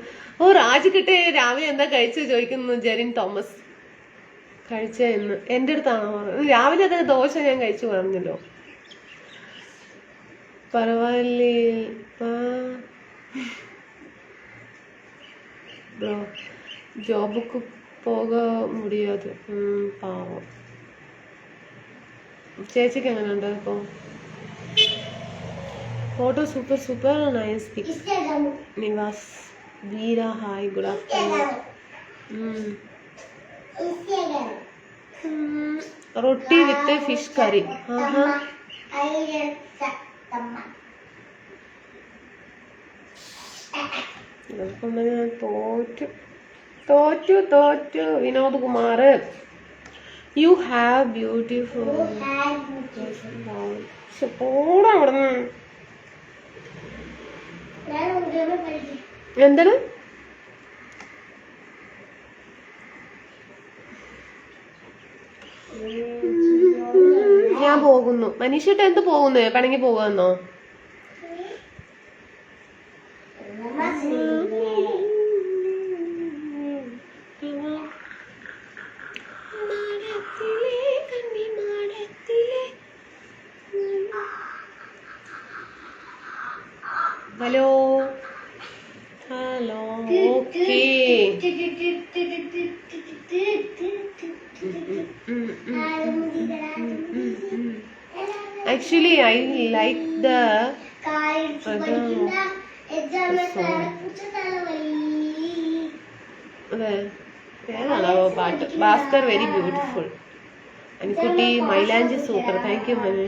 രാജ് കിട്ടേ രാവിലെ എന്താ കഴിച്ചത് ചോദിക്കുന്നു ജെറിൻ തോമസ്. കഴിച്ചെന്ന് എൻ്റെ അടുത്താണോ പറഞ്ഞത്? രാവിലെ അത് ദോശ ഞാൻ കഴിച്ചു പറഞ്ഞല്ലോ. പരവായില്ലേ ബ്രോ, ജോബുക്ക് പോക മുടിയാത്. പാവം. ചേച്ചിക്ക് എങ്ങനെയുണ്ട് ഇപ്പോൾ? Photo super nice pics. Nivas Veera, hi, good afternoon. Roti with fish curry. തോറ്റു Vinod Kumar. You have beautiful. പോടാ അവിടുന്ന്. എന്താണ്? ഞാൻ പോകുന്നു. മനീഷേട്ട എന്ത് പോകുന്നു? പണങ്ങി പോകാന്നോ? Hello okay. Actually, I like the ഏതാണോ പാട്ട്? Bhaskar very beautiful. അനിക്കുട്ടി മൈലാഞ്ചി super. Thank you Manu.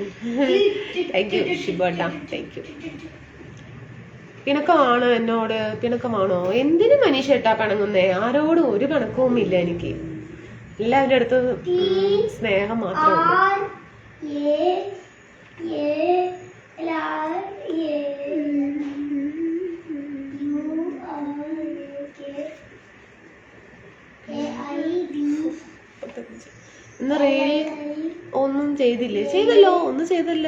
Thank you ഷിബോട്ട. Thank you. പിണക്കമാണോ എന്നോട്? പിണക്കമാണോ? എന്തിനു മനീഷേട്ടാ പിണങ്ങുന്നേ? ആരോടും ഒരു പിണക്കവും ഇല്ല എനിക്ക്. എല്ലാവരുടെ അടുത്ത് സ്നേഹം മാത്രമേ ഉള്ളൂ. ഇന്ന് റീൽ ഒന്നും ചെയ്തില്ലേ? ചെയ്തല്ലോ, ഒന്നും ചെയ്തല്ല.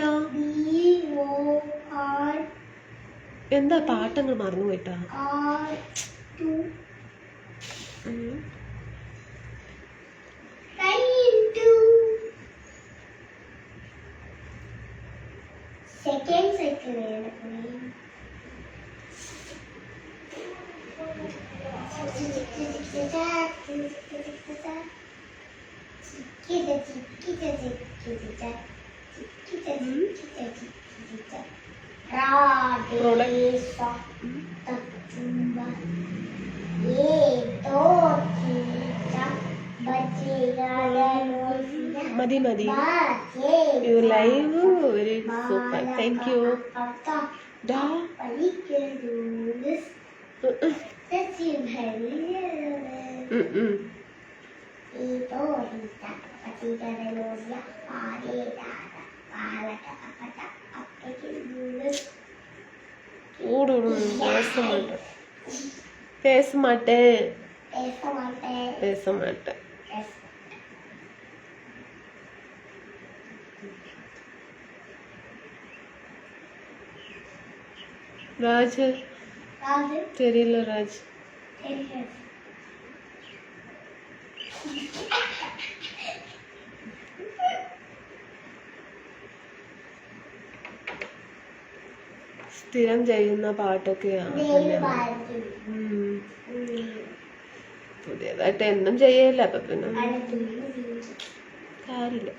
എന്താ പാട്ടങ്ങൾ മറന്നു പോയിട്ടാ? സെക്കൻഡ് സൈക്കിൾ മതി മതി. You live very super. Thank U. ഡാ பேச மாட்டேன். ராஜ் தெரியல. ராஜ் സ്ഥിരം ചെയ്യുന്ന പാട്ടൊക്കെയാണ്. പുതിയതായിട്ട് എന്നും ചെയ്യല്ല, അപ്പൊ പിന്നെ കാര്യമില്ല.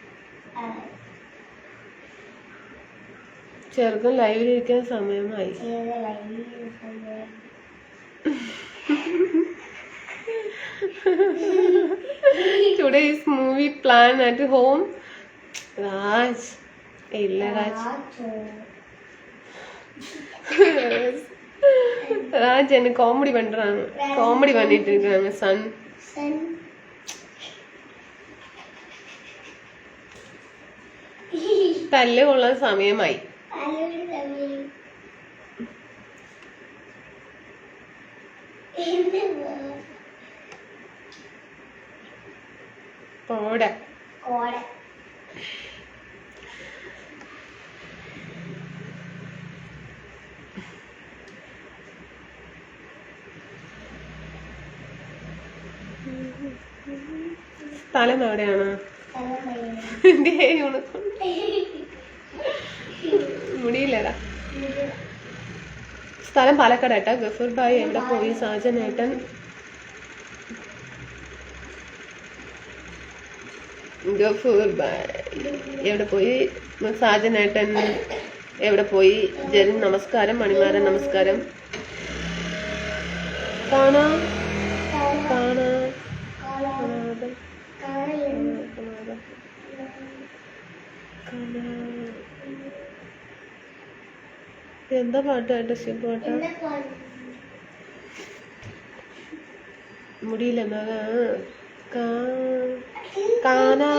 ചെറുക്കൻ ലൈവിലിരിക്കാൻ സമയമായി. Today is movie plan at home. Raj ഇല്ല, ராஜ் என்ன காமெடி பண்றாங்க, காமெடி பண்ணிட்டு இருக்காங்க. சன் തല്ല് കൊള്ളാൻ സമയമായി. പോടാ സ്ഥലം എവിടെയാണ്? മുടിയില്ലടാ. സ്ഥലം പാലക്കാട് ഏട്ടാ. ഗഫൂർ ഭായ് എവിടെ പോയി? സാജൻ ഏട്ടൻ ഗഫൂർ ഭായ് എവിടെ പോയി? സാജൻ ഏട്ടൻ എവിടെ പോയി? ജെറിൻ നമസ്കാരം. മണിമാരൻ നമസ്കാരം. കാണാ എന്താ പാട്ട്? പാട്ടാ മുടിയില്ല. കാനാ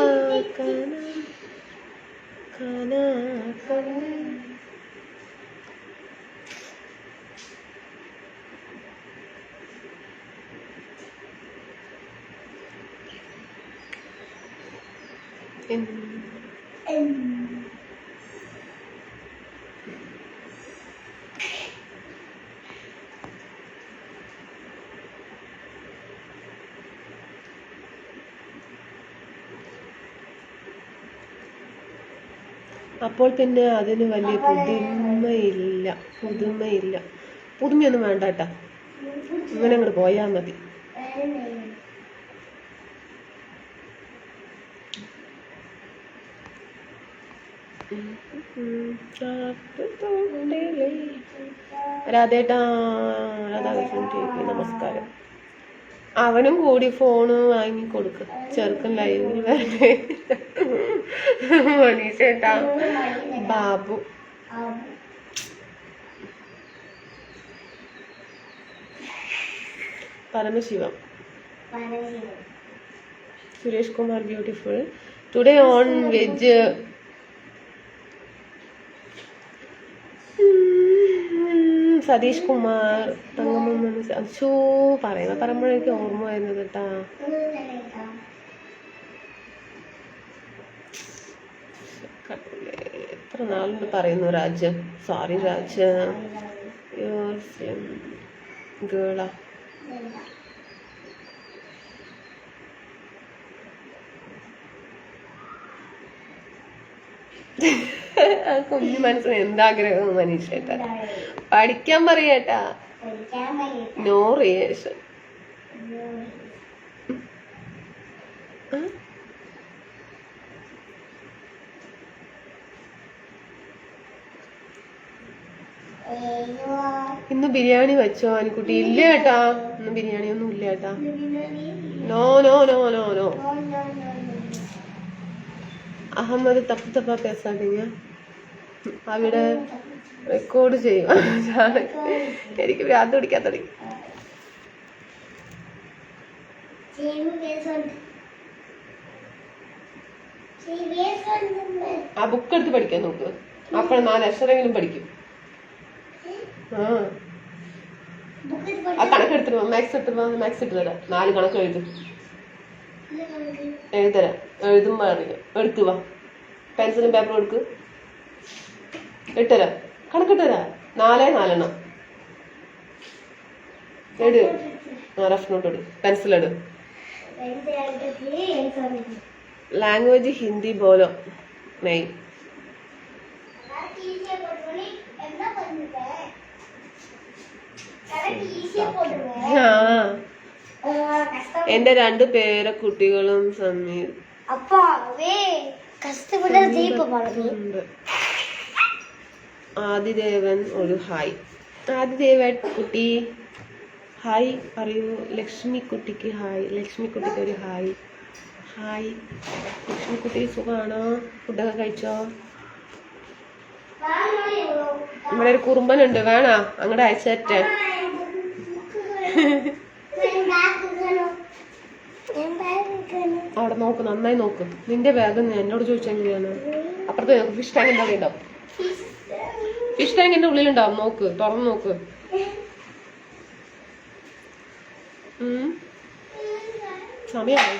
അപ്പോൾ പിന്നെ അതിന് വലിയ പുതുമയൊന്നും വേണ്ട കേട്ടാ. ഇങ്ങനെ അങ്ങോട്ട് പോയാ മതി. രാധേട്ടാ, രാധാകൃഷ്ണൻ ടി പി നമസ്കാരം. അവനും കൂടി ഫോണ് വാങ്ങി കൊടുക്ക. ചെറുക്കൻ ലൈവിൽ വരട്ടെ. മനീഷേട്ടാ, Babu, Paramasivam, Suresh Kumar beautiful. Today on veg. Satheesh Kumar, Thankamma. അശോ പറയുമ്പോഴേക്ക് ഓർമ്മ വരുന്നത് കേട്ടാ. എത്ര നാളുണ്ട് പറയുന്നു രാജ്. സോറി രാജ്, ഗേളാ. ആ കുഞ്ഞു മനസ്സിന് എന്താഗ്രഹം മനീഷേട്ടാ? പഠിക്കാൻ പറയേട്ടാ. നോ റിയേഷൻ. ഇന്ന് ബിരിയാണി വെച്ചോ അനുക്കുട്ടി? ഇല്ല ഏട്ടാ, ഇന്ന് ബിരിയാണി ഒന്നും ഇല്ല ഏട്ടാ. No no no no no. Ahmed തപ്പാ പേസാടിങ്ങ അവിടെ റെക്കോർഡ് ചെയ്യുക. എനിക്ക് വ്യാധ പിടിക്കാൻ തുടങ്ങി. ആ ബുക്ക് എടുത്ത് പഠിക്കാൻ നോക്ക്, അപ്പോൾ 4 അക്ഷരമെങ്കിലും പഠിക്കും. ആ കണക്കെടുത്തിട്ട് മാത്സ് ഇട്ട് തരാം. 4 കണക്ക് എഴുതരാം. എഴുതുമ്പോ അറിയാം. എടുത്തു വാ, പെൻസിലും പേപ്പറും എടുക്ക്, ഇട്ടുതരാം. കണക്കിട്ടുതരാം. 4 4 എട്. റഫ് നോട്ട് എടു, പെൻസിൽ എടു. ലാംഗ്വേജ് ഹിന്ദി ബോലോ नहीं. എന്റെ 2 പേരക്കുട്ടികളും സമീർ. ആദിദേവൻ ഒരു ഹായ്. ആദിദേവൻ കുട്ടി ഹായ് പറയൂ. ലക്ഷ്മിക്കുട്ടിക്ക് ഹായ്. ലക്ഷ്മിക്കുട്ടിക്ക് ഒരു ഹായ്. ഹായ് ലക്ഷ്മിക്കുട്ടി, സുഖമാണോ? ഫുഡൊക്കെ കഴിച്ചോ? ഇവിടെ ഒരു കുറുമ്പനുണ്ട്, വേണോ? അങ്ങോട്ട് അയച്ചേറ്റേ. അവിടെ നോക്ക്, നന്നായി നോക്ക്. നിന്റെ ബാഗ് എന്നോട് ചോദിച്ചാൽ എങ്ങനെയാണ്? അപ്പുറത്ത് നോക്ക്, ഫിഷ് ടാങ്കിന്റെ അവിടെ ഉണ്ടാവും. ഫിഷ് ടാങ്കിന്റെ ഉള്ളിലുണ്ടാവും, നോക്ക്, തുറന്ന് നോക്ക്. സമയമായി.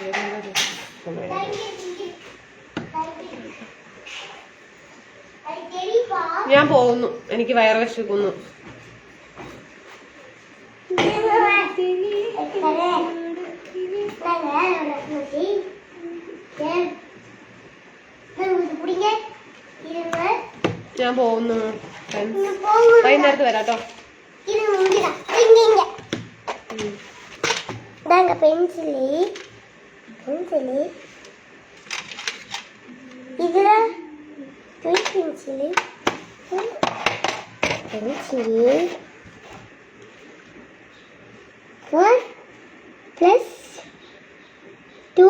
ഞാൻ പോകുന്നു, എനിക്ക് വയറ് വിശക്കുന്നു. ഞാൻ പോകുന്നു. വൈകുന്നേരത്ത് വരാട്ടോ. പെൻസില് ഇതില് പെൻസില് +2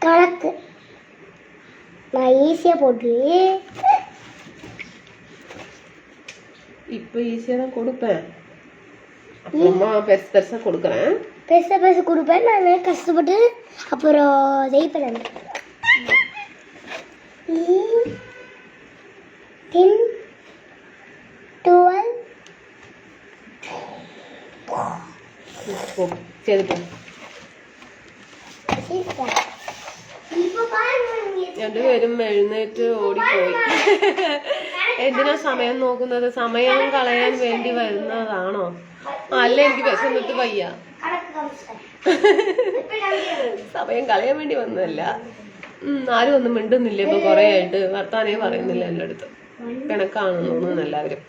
கணக்கு நான் ஈஸியா போட்டு இப்ப ஈஸியா தான் கொடுப்பேன். அப்புறமா பெருசா கொடுக்குறேன். பெருசா கொடுப்பேன். நான் கஷ்டப்பட்டு அப்புறம் ஜெயிப்பேன். 10 12 രണ്ടുപേരും എഴുന്നേറ്റ് ഓടിപ്പോയി. എന്തിനാ സമയം നോക്കുന്നത്? സമയം കളയാൻ വേണ്ടി വരുന്നതാണോ? അല്ല, എനിക്ക് വിശന്നിട്ട് വയ്യ. സമയം കളയാൻ വേണ്ടി വന്നതല്ല. ആരും ഒന്നും മിണ്ടുന്നില്ല ഇപ്പൊ കൊറേ ആയിട്ട്. വർത്താനേ പറയുന്നില്ല എൻ്റെ അടുത്ത്. കണക്കാണെന്ന് തോന്നുന്നു എല്ലാവരും.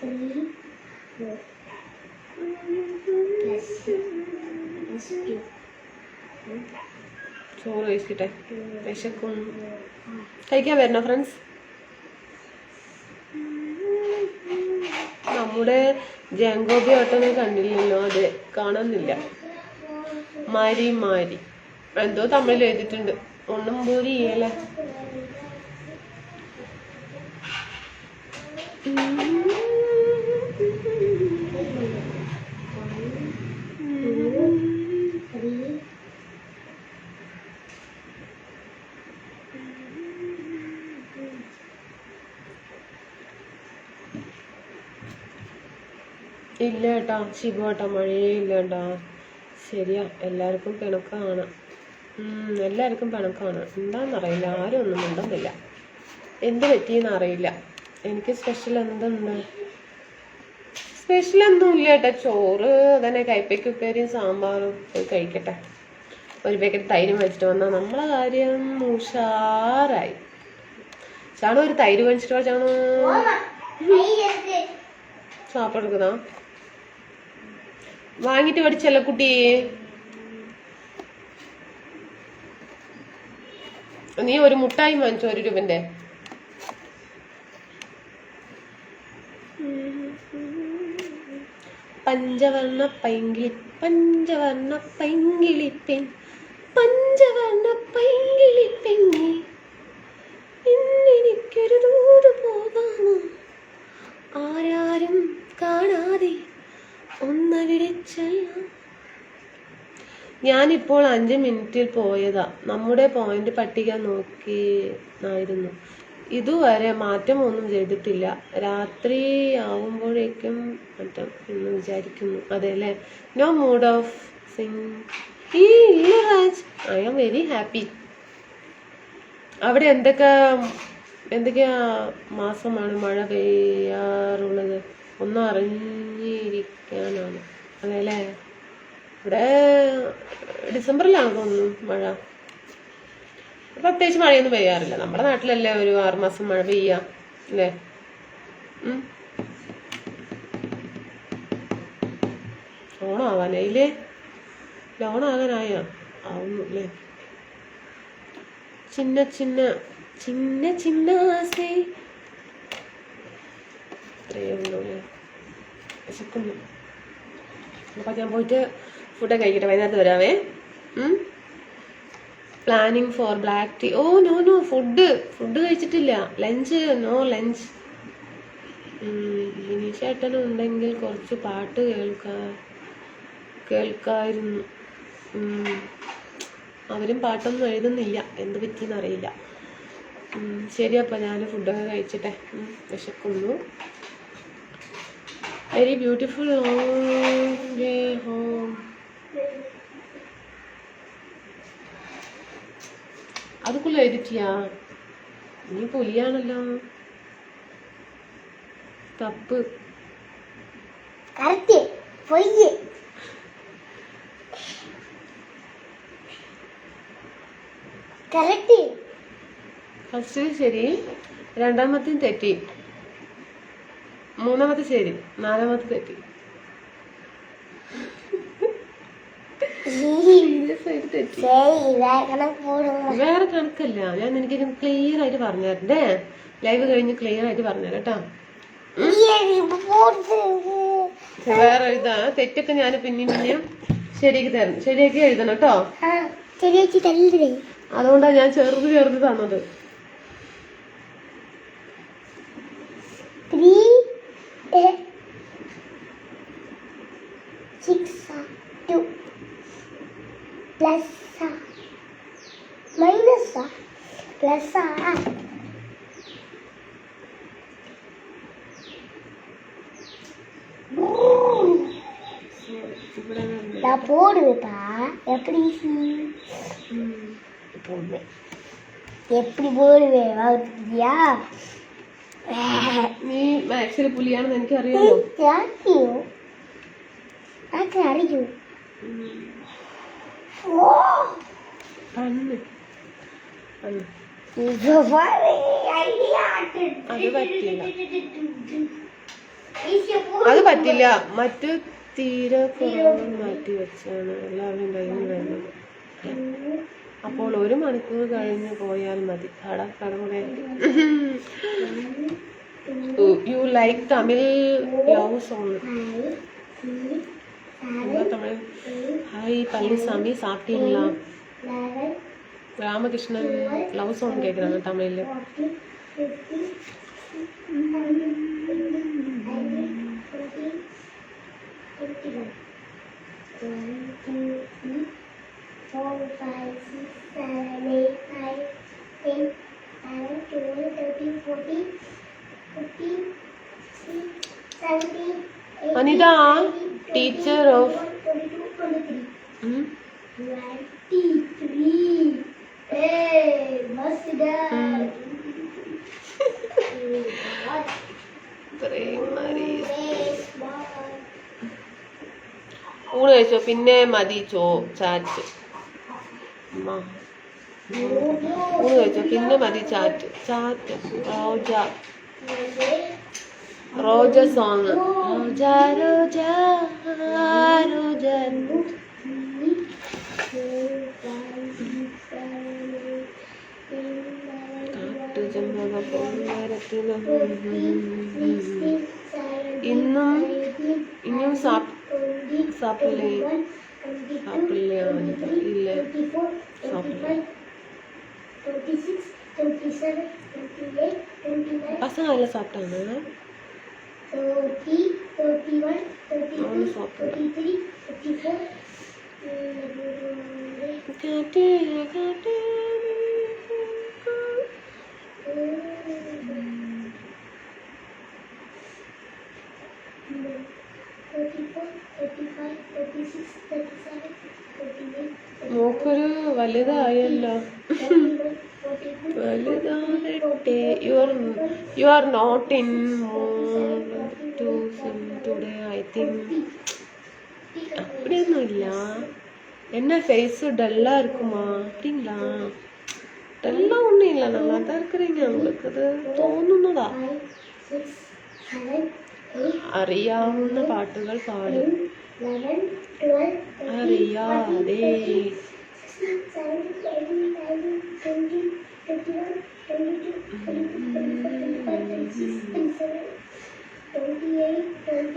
ചോറ് കഴിക്കട്ടെ, വിശക്കുന്നു. കഴിക്കാൻ വരണോ ഫ്രണ്ട്സ്? നമ്മുടെ ജാങ്കോബി ഓട്ടോനെ കണ്ടില്ലല്ലോ. അതെ, കാണുന്നില്ല. മാരി മാരി എന്തോ തമിഴിൽ എഴുതിയിട്ടുണ്ട്. ഒന്നും പൂരി ഇല. ഇല്ല ഏട്ടാ, ശിവ ഏട്ടാ, മഴയേ ഇല്ല ഏട്ടാ. ശരിയാ, എല്ലാവർക്കും പിണക്കാണ്. എല്ലാവർക്കും പിണക്കാണ്. എന്താണെന്നറിയില്ല, ആരും ഒന്നും മിണ്ടുന്നില്ല. എന്ത് പറ്റിയെന്ന് അറിയില്ല. എനിക്ക് സ്പെഷ്യൽ എന്തുണ്ട്? സ്പെഷ്യൽ ഒന്നും ഇല്ല കേട്ടോ. ചോറ് തന്നെ, കൈപ്പയ്ക്കുപ്പേരിയും സാമ്പാറും പോയി കഴിക്കട്ടെ. ഒരു പാക്കറ്റ് തൈരും വെച്ചിട്ട് വന്നാൽ നമ്മളെ കാര്യം ഉഷാറായി. ചാണോ ഒരു തൈര് മേടിച്ചിട്ടോ ചാണോ? സാപ്പിട്ടെടുക്കുന്നോ? വാങ്ങിട്ട് പഠിച്ചല്ല കുട്ടി. നീ ഒരു മുട്ടായി വാങ്ങിച്ചോ 1 രൂപന്റെ. പഞ്ചവർണ്ണ പൈങ്കിളി പഞ്ചവർണ്ണ പൈങ്കിളിപ്പെൻ പഞ്ചവർണ്ണ പൈങ്കിളിപ്പെണ്ണി ഇന്നെനിക്കൊരു ദൂത് പോകാമോ ആരാരും കാണാതെ ഒന്നവിടെ ചെല്ലാം. ഞാനിപ്പോൾ 5 മിനിറ്റിൽ പോയതാ. നമ്മുടെ പോയിന്റ് പട്ടിക നോക്കിയായിരുന്നു. ഇതുവരെ മാറ്റമൊന്നും ചെയ്തിട്ടില്ല. രാത്രി ആവുമ്പോഴേക്കും മാറ്റം എന്ന് വിചാരിക്കുന്നു. അതെ അല്ലേ? No mood off sing. ഇല്ല Raj, I am very happy. അവിടെ എന്തൊക്കെയാ മാസമാണ് മഴ പെയ്യാറുള്ളത്? ഒന്നും അറിഞ്ഞിരിക്കാനാണ്. അതെ അല്ലേ? ഇവിടെ ഡിസംബറിലാണ് തോന്നുന്നു മഴ. പ്രത്യേകിച്ച് മഴയൊന്നും പെയ്യാറില്ല. നമ്മുടെ നാട്ടിലല്ലേ ഒരു 6 മാസം മഴ പെയ്യാം അല്ലേ? ഓണാവാനായില്ലേ? ഓണാകാനായോ? ആവുന്നു അല്ലേ? ചിന്ന ചിന്ന ചിന്ന ചിന്ന ആസേ. ഇത്രയേ ഉള്ളൂ അല്ലേ? വിശക്കുന്നു. അപ്പം ഞാൻ പോയിട്ട് ഫുഡൊക്കെ കഴിക്കട്ടെ. വൈകുന്നേരത്ത് വരാവേ. Planning for black tea. Oh no food കഴിച്ചിട്ടില്ല. Lunch no lunch. വിനീഷേട്ടനും ഉണ്ടെങ്കിൽ കുറച്ച് പാട്ട് കേൾക്കായിരുന്നു. അവരും പാട്ടൊന്നും എഴുതുന്നില്ല. എന്ത് പറ്റിയെന്ന് അറിയില്ല. ശരി, അപ്പം ഞാൻ ഫുഡൊക്കെ കഴിച്ചിട്ടെ. വിശക്കുന്നു. Very beautiful home. അതുക്കുള്ള എഴുതിട്ടിയാ? നീ പുലിയാണല്ലോ. തപ്പ്. ഫസ്റ്റ് ശരി, രണ്ടാമത്തെ തെറ്റി, മൂന്നാമത്തെ ശരി, നാലാമത്തെ തെറ്റി. വേറെ കണക്കല്ല. ഞാൻ എനിക്ക് ക്ലിയർ ആയിട്ട് പറഞ്ഞേ. ലൈവ് കഴിഞ്ഞ് ക്ലിയർ ആയിട്ട് പറഞ്ഞുതരാം കേട്ടോ. വേറെ എഴുതാ തെറ്റൊക്കെ ഞാൻ പിന്നെയും ശരിയാക്കി എഴുതണം കേട്ടോ. അതുകൊണ്ടാണ് ഞാൻ ചെറുത് തന്നത്. 3 6 2 plus minus plus நான் போடுவேப்பா. எப்படி போடுவேன்? எப்படி போடுவேன் பார்த்தியா? നീ മാത്സിൽ പുലിയാണെന്ന് എനിക്ക് അറിയാമോ? അറിയൂ. അത് പറ്റില്ല. മറ്റു തീരെ കുറവ് മാറ്റി വെച്ചാണ് എല്ലാവരും കയ്യിൽ വേണ്ടത്. അപ്പോൾ 1 മണിക്കൂർ കഴിഞ്ഞ് പോയാൽ മതി. കടമുറേ. You like Tamil love song? Tamil. Hi Palanisamy, சாப்பிட்டீங்களா? ராமகிருஷ்ணன் லவ் சாங் கேட்குறாங்க தமிழில். Anita, teacher of 23. Hey, must കഴിച്ചോ, പിന്നെ മതി ചാറ്റ്. ഊണ് കഴിച്ചോ, പിന്നെ മതി ചാറ്റ്. റോജ സോങ്. റോജ ഇനിയും സാപ്പില്ലേ ഇല്ല. பசங்க எல்லாம் சாப்பிட்டாங்க. മോക്കൊരു വലുതായല്ലോ. വലുതാകട്ടെ. You are not into today I think. அப்படிയൊന്നുമില്ല. என்ன ஃபேஸு டல்லாக இருக்குமா அப்படிங்களா? டல்லாக ஒன்றும் இல்லை, நல்லா தான் இருக்கிறீங்க. உங்களுக்கு அது തോന്നുന്നതാ. അറിയാവുന്ന പാട്ടുകൾ പാടും. അറിയാതെ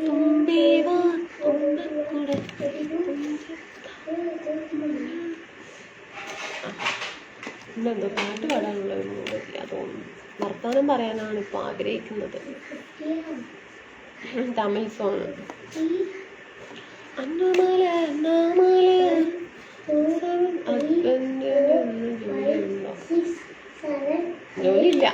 തുമ്പേവാ തുമ്പക്കുട. ഇന്നെന്തോ പാട്ട് പാടാനുള്ള ഒരു മൂടില്ല തോന്നുന്നു. വർത്താനം പറയാനാണ് ഇപ്പോൾ ആഗ്രഹിക്കുന്നത്. തമിഴ് സോങ്. അന്നമല അന്നമല. ഹസ്ബൻഡിന് ജോലിയുണ്ടോ? ജോലിയില്ല.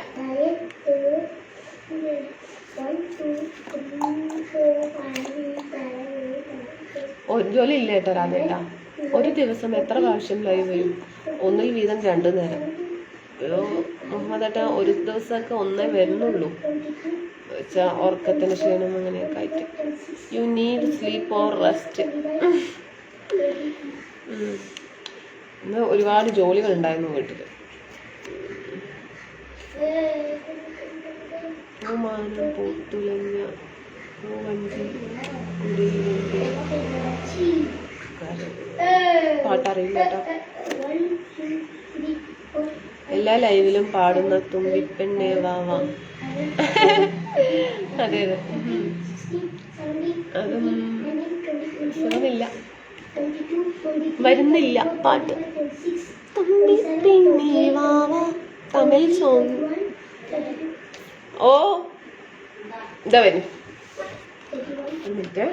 ജോലി ഇല്ല കേട്ടോ രാധേട്ടാ. ഒരു ദിവസം എത്ര പ്രാവശ്യം ലൈവ് വരും? ഒന്നിൽ വീതം 2 നേരം. മുഹമ്മദേട്ടാ ഒരു ദിവസമൊക്കെ ഒന്നേ വരുന്നുള്ളൂ. വെച്ചാൽ ഉറക്കത്തിന് ക്ഷീണം അങ്ങനെയൊക്കെ ആയിട്ട്. You need sleep or rest. ഇന്ന് ഒരുപാട് ജോലികൾ ഉണ്ടായിരുന്നു വീട്ടിൽ. പൂമാനം പൂത്തുലഞ്ഞ പൂവഞ്ചി കുടിയിലെ പാട്ടറിയില്ല കേട്ടോ. എല്ലാ ലൈവിലും പാടുന്ന തുമ്പിപ്പെണ്ണേ വാവാ. അതെ അതെ. അതും സുഖമില്ല, വരുന്നില്ല പാട്ട്. തുമ്പിപ്പെണ്ണേ വാവാ തമിഴ് സോങ്. ഓ ഇതാ വരും. ഒരു മിനിറ്റ്.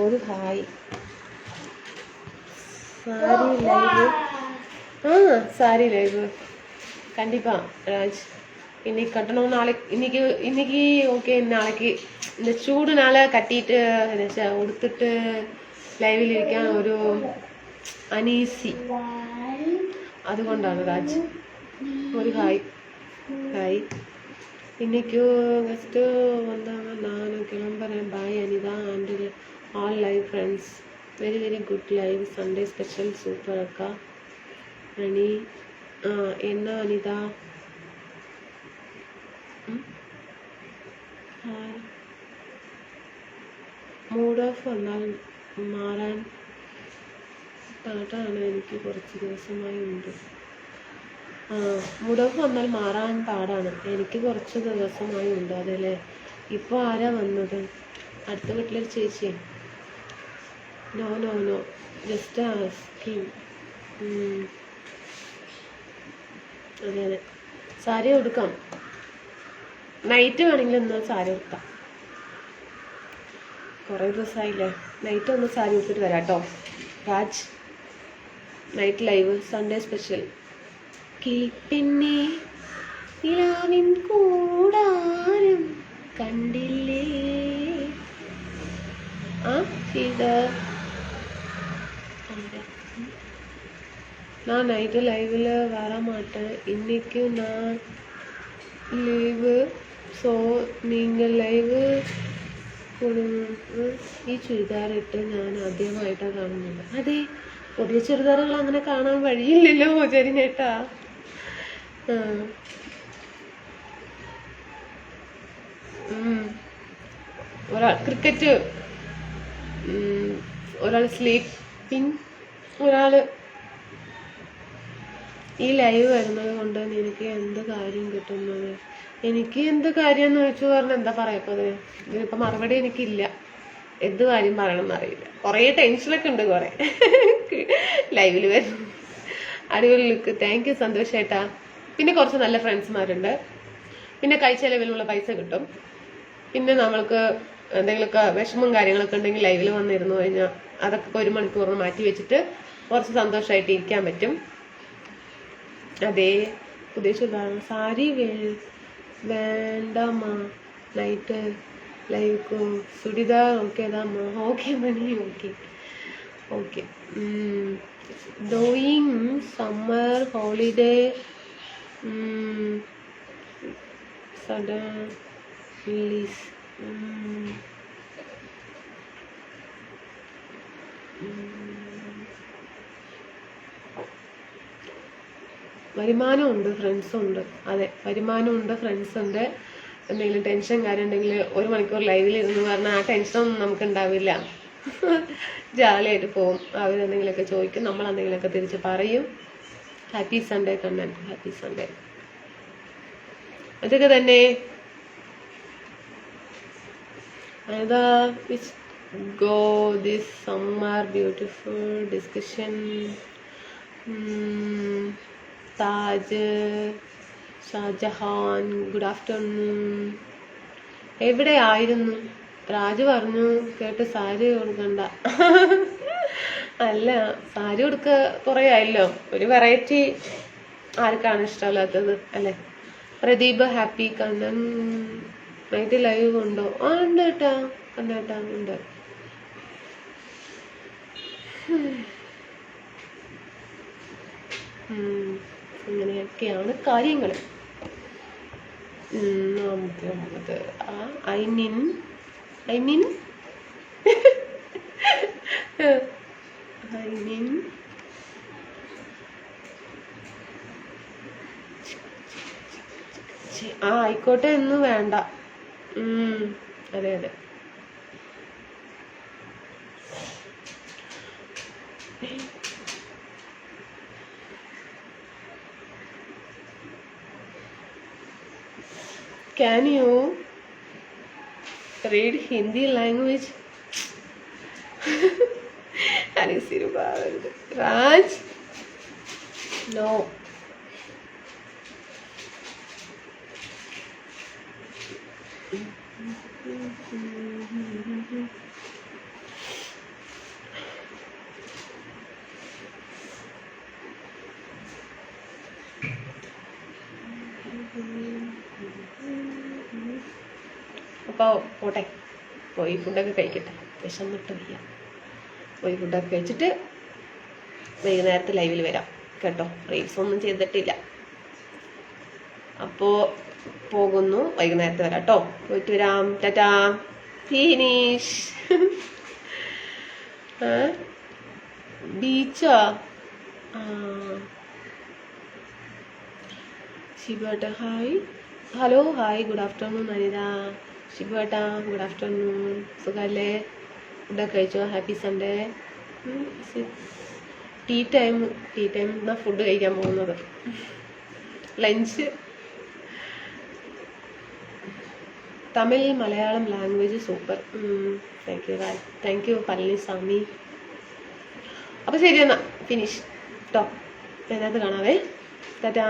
ഒരു hi. Sari live. Sorry live கண்டிப்பாக ராஜ். இன்னைக்கு கட்டணும், நாளைக்கு இன்னைக்கு ஓகே, நாளைக்கு இந்த ചൂടിനാല കട്ടിയിട്ട് ഉടുത്തിട്ട് ലൈവിലിരിക്കാൻ ഒരു അനീസി, അതുകൊണ്ടാണ് രാജ്. ഒരു ഹായ്. இன்னைக்கு கெஸ்ட்டு வந்தாங்க, நான் கிளம்புறேன். Bye Anitha and all live friends. Very very good live, Sunday special, super அக்கா. அனி என்ன அனிதா? മൂഡ് ഓഫ് വന്നാൽ മാറാൻ പാടാണ്, എനിക്ക് കുറച്ച് ദിവസമായി ഉണ്ട്. മൂഡ് ഓഫ് വന്നാൽ മാറാൻ പാടാണ്, എനിക്ക് കുറച്ച് ദിവസമായി ഉണ്ട്. അതല്ലേ. ഇപ്പോൾ ആരാ വന്നത്? അടുത്ത വീട്ടിലൊരു ചേച്ചി. No just asking. അതെ അതെ, സാരി ഉടുക്കാം. നൈറ്റ് വേണമെങ്കിൽ ഒന്ന് സാരി ഉടുക്കാം. കുറേ ദിവസമായില്ലേ. നൈറ്റ് ഒന്ന് സാരി ഉടുത്തിട്ട് വരാം കേട്ടോ Raj. Night live, Sunday special. കിളിപ്പെണ്ണേ നിലാവിൻ കൂടാരം കണ്ടില്ലേ? ഇത് நான் நைட்டு லைவில் வர மாட்டேன், இன்னைக்கு நான் லீவு. ஸோ நீங்கள் ലൈവ് ഈ ചുരിദാർ ഇട്ട് ഞാൻ ആദ്യമായിട്ടാണ് കാണുന്നത്. അതെ, പുതിയ ചുരിദാറുകൾ അങ്ങനെ കാണാൻ വഴിയില്ലല്ലോ പൂജാരി ചേട്ടാ. ഒരാൾ ക്രിക്കറ്റ്, ഒരാൾ സ്ലീപ്പിംഗ്, ഒരാൾ ഈ ലൈവ് വരുന്നത് കൊണ്ട് നിനക്ക് എന്ത് കാര്യം കിട്ടുന്നത്? എനിക്ക് എന്ത് കാര്യം എന്ന് ചോദിച്ചു പറഞ്ഞാൽ എന്താ പറയപ്പത്? ഇതിനിപ്പോൾ മറുപടി എനിക്കില്ല. എന്ത് കാര്യം പറയണമെന്ന് അറിയില്ല. കുറേ ടെൻഷനൊക്കെ ഉണ്ട് കുറേ ലൈവിൽ വരും. അടിപൊളി ലുക്ക്, താങ്ക് യു സന്തോഷേട്ടാ. പിന്നെ കുറച്ച് നല്ല ഫ്രണ്ട്സ്മാരുണ്ട്. പിന്നെ കൈച്ചെലവിലുള്ള പൈസ കിട്ടും. പിന്നെ നമ്മൾക്ക് എന്തെങ്കിലുമൊക്കെ വിഷമം കാര്യങ്ങളൊക്കെ ഉണ്ടെങ്കിൽ ലൈവിൽ വന്നിരുന്നു കഴിഞ്ഞാൽ അതൊക്കെ 1 മണിക്കൂറിന് മാറ്റി വെച്ചിട്ട് കുറച്ച് സന്തോഷമായിട്ട് ഇരിക്കാൻ പറ്റും. അതെ, പുതിയ സാരി വേണ്ടമ്മ, നൈറ്റ് ലൈവ് ചുടിദാർ ഓക്കേതാമ്മ? Okay Mani, okay. Doing summer holiday sudden release. വരുമാനമുണ്ട്, ഫ്രണ്ട്സുണ്ട്. അതെ, വരുമാനമുണ്ട്, ഫ്രണ്ട്സുണ്ട്. എന്തെങ്കിലും ടെൻഷൻ കാര്യം ഉണ്ടെങ്കിൽ 1 മണിക്കൂർ ലൈവിൽ ഇരുന്ന് പറഞ്ഞാൽ ആ ടെൻഷനൊന്നും നമുക്ക് ഉണ്ടാവില്ല. ജാലിയായിട്ട് പോവും. അവരെന്തെങ്കിലുമൊക്കെ ചോദിക്കും, നമ്മൾ എന്തെങ്കിലുമൊക്കെ തിരിച്ച് പറയും. Happy Sunday Kannan, happy Sunday. അതൊക്കെ തന്നെ. അതാ which go this summer beautiful discussion. Taj Shahjahan, good afternoon. എവിടെ ആയിരുന്നു? രാജു പറഞ്ഞു കേട്ട് സാരി കൊടുക്കണ്ട. അല്ല, സാരി കൊടുക്ക കുറേ ആയല്ലോ. ഒരു വെറൈറ്റി ആർക്കാണ് ഇഷ്ടമല്ലാത്തത് അല്ലേ? Pradeep happy. Kannan night live ഉണ്ടോ? ഉണ്ട് കേട്ടാ, കണ്ണേട്ടാ ഉണ്ട്. അങ്ങനെയൊക്കെയാണ് കാര്യങ്ങൾ. ഐ മീൻ ആയിക്കോട്ടെ എന്ന് വേണ്ട. അതെ അതെ. Can you read Hindi language? Raj? No. അപ്പോൾ പോട്ടെ, പോയി ഫുഡൊക്കെ കഴിക്കട്ടെ, വിശന്നിട്ട് വയ്യ. പോയി ഫുഡൊക്കെ കഴിച്ചിട്ട് വൈകുന്നേരത്തെ ലൈവിൽ വരാം കേട്ടോ. റീൽസ് ഒന്നും ചെയ്തിട്ടില്ല, അപ്പോൾ പോകുന്നു. വൈകുന്നേരത്തെ വരാം കേട്ടോ. പോയിട്ട് വരാം. ടാറ്റാ. ഫിനിഷ്. ബീച്ചാ? ശിബേട്ട hi. Hello hi, good afternoon Anitha. ശിബേട്ട ഗുഡ് ആഫ്റ്റർനൂൺ. സുഖല്ലേ? ഫുഡൊക്കെ കഴിച്ചോ? Happy Sunday. ടീ ടൈം എന്നാ ഫുഡ് കഴിക്കാൻ പോകുന്നത്. Lunch Tamil Malayalam language super. Thank you Palaniswamy. അപ്പോൾ ശരി എന്നാ ഫിനിഷ് കേട്ടോ. അതിനകത്ത് കാണാവേ. ടാറ്റാ.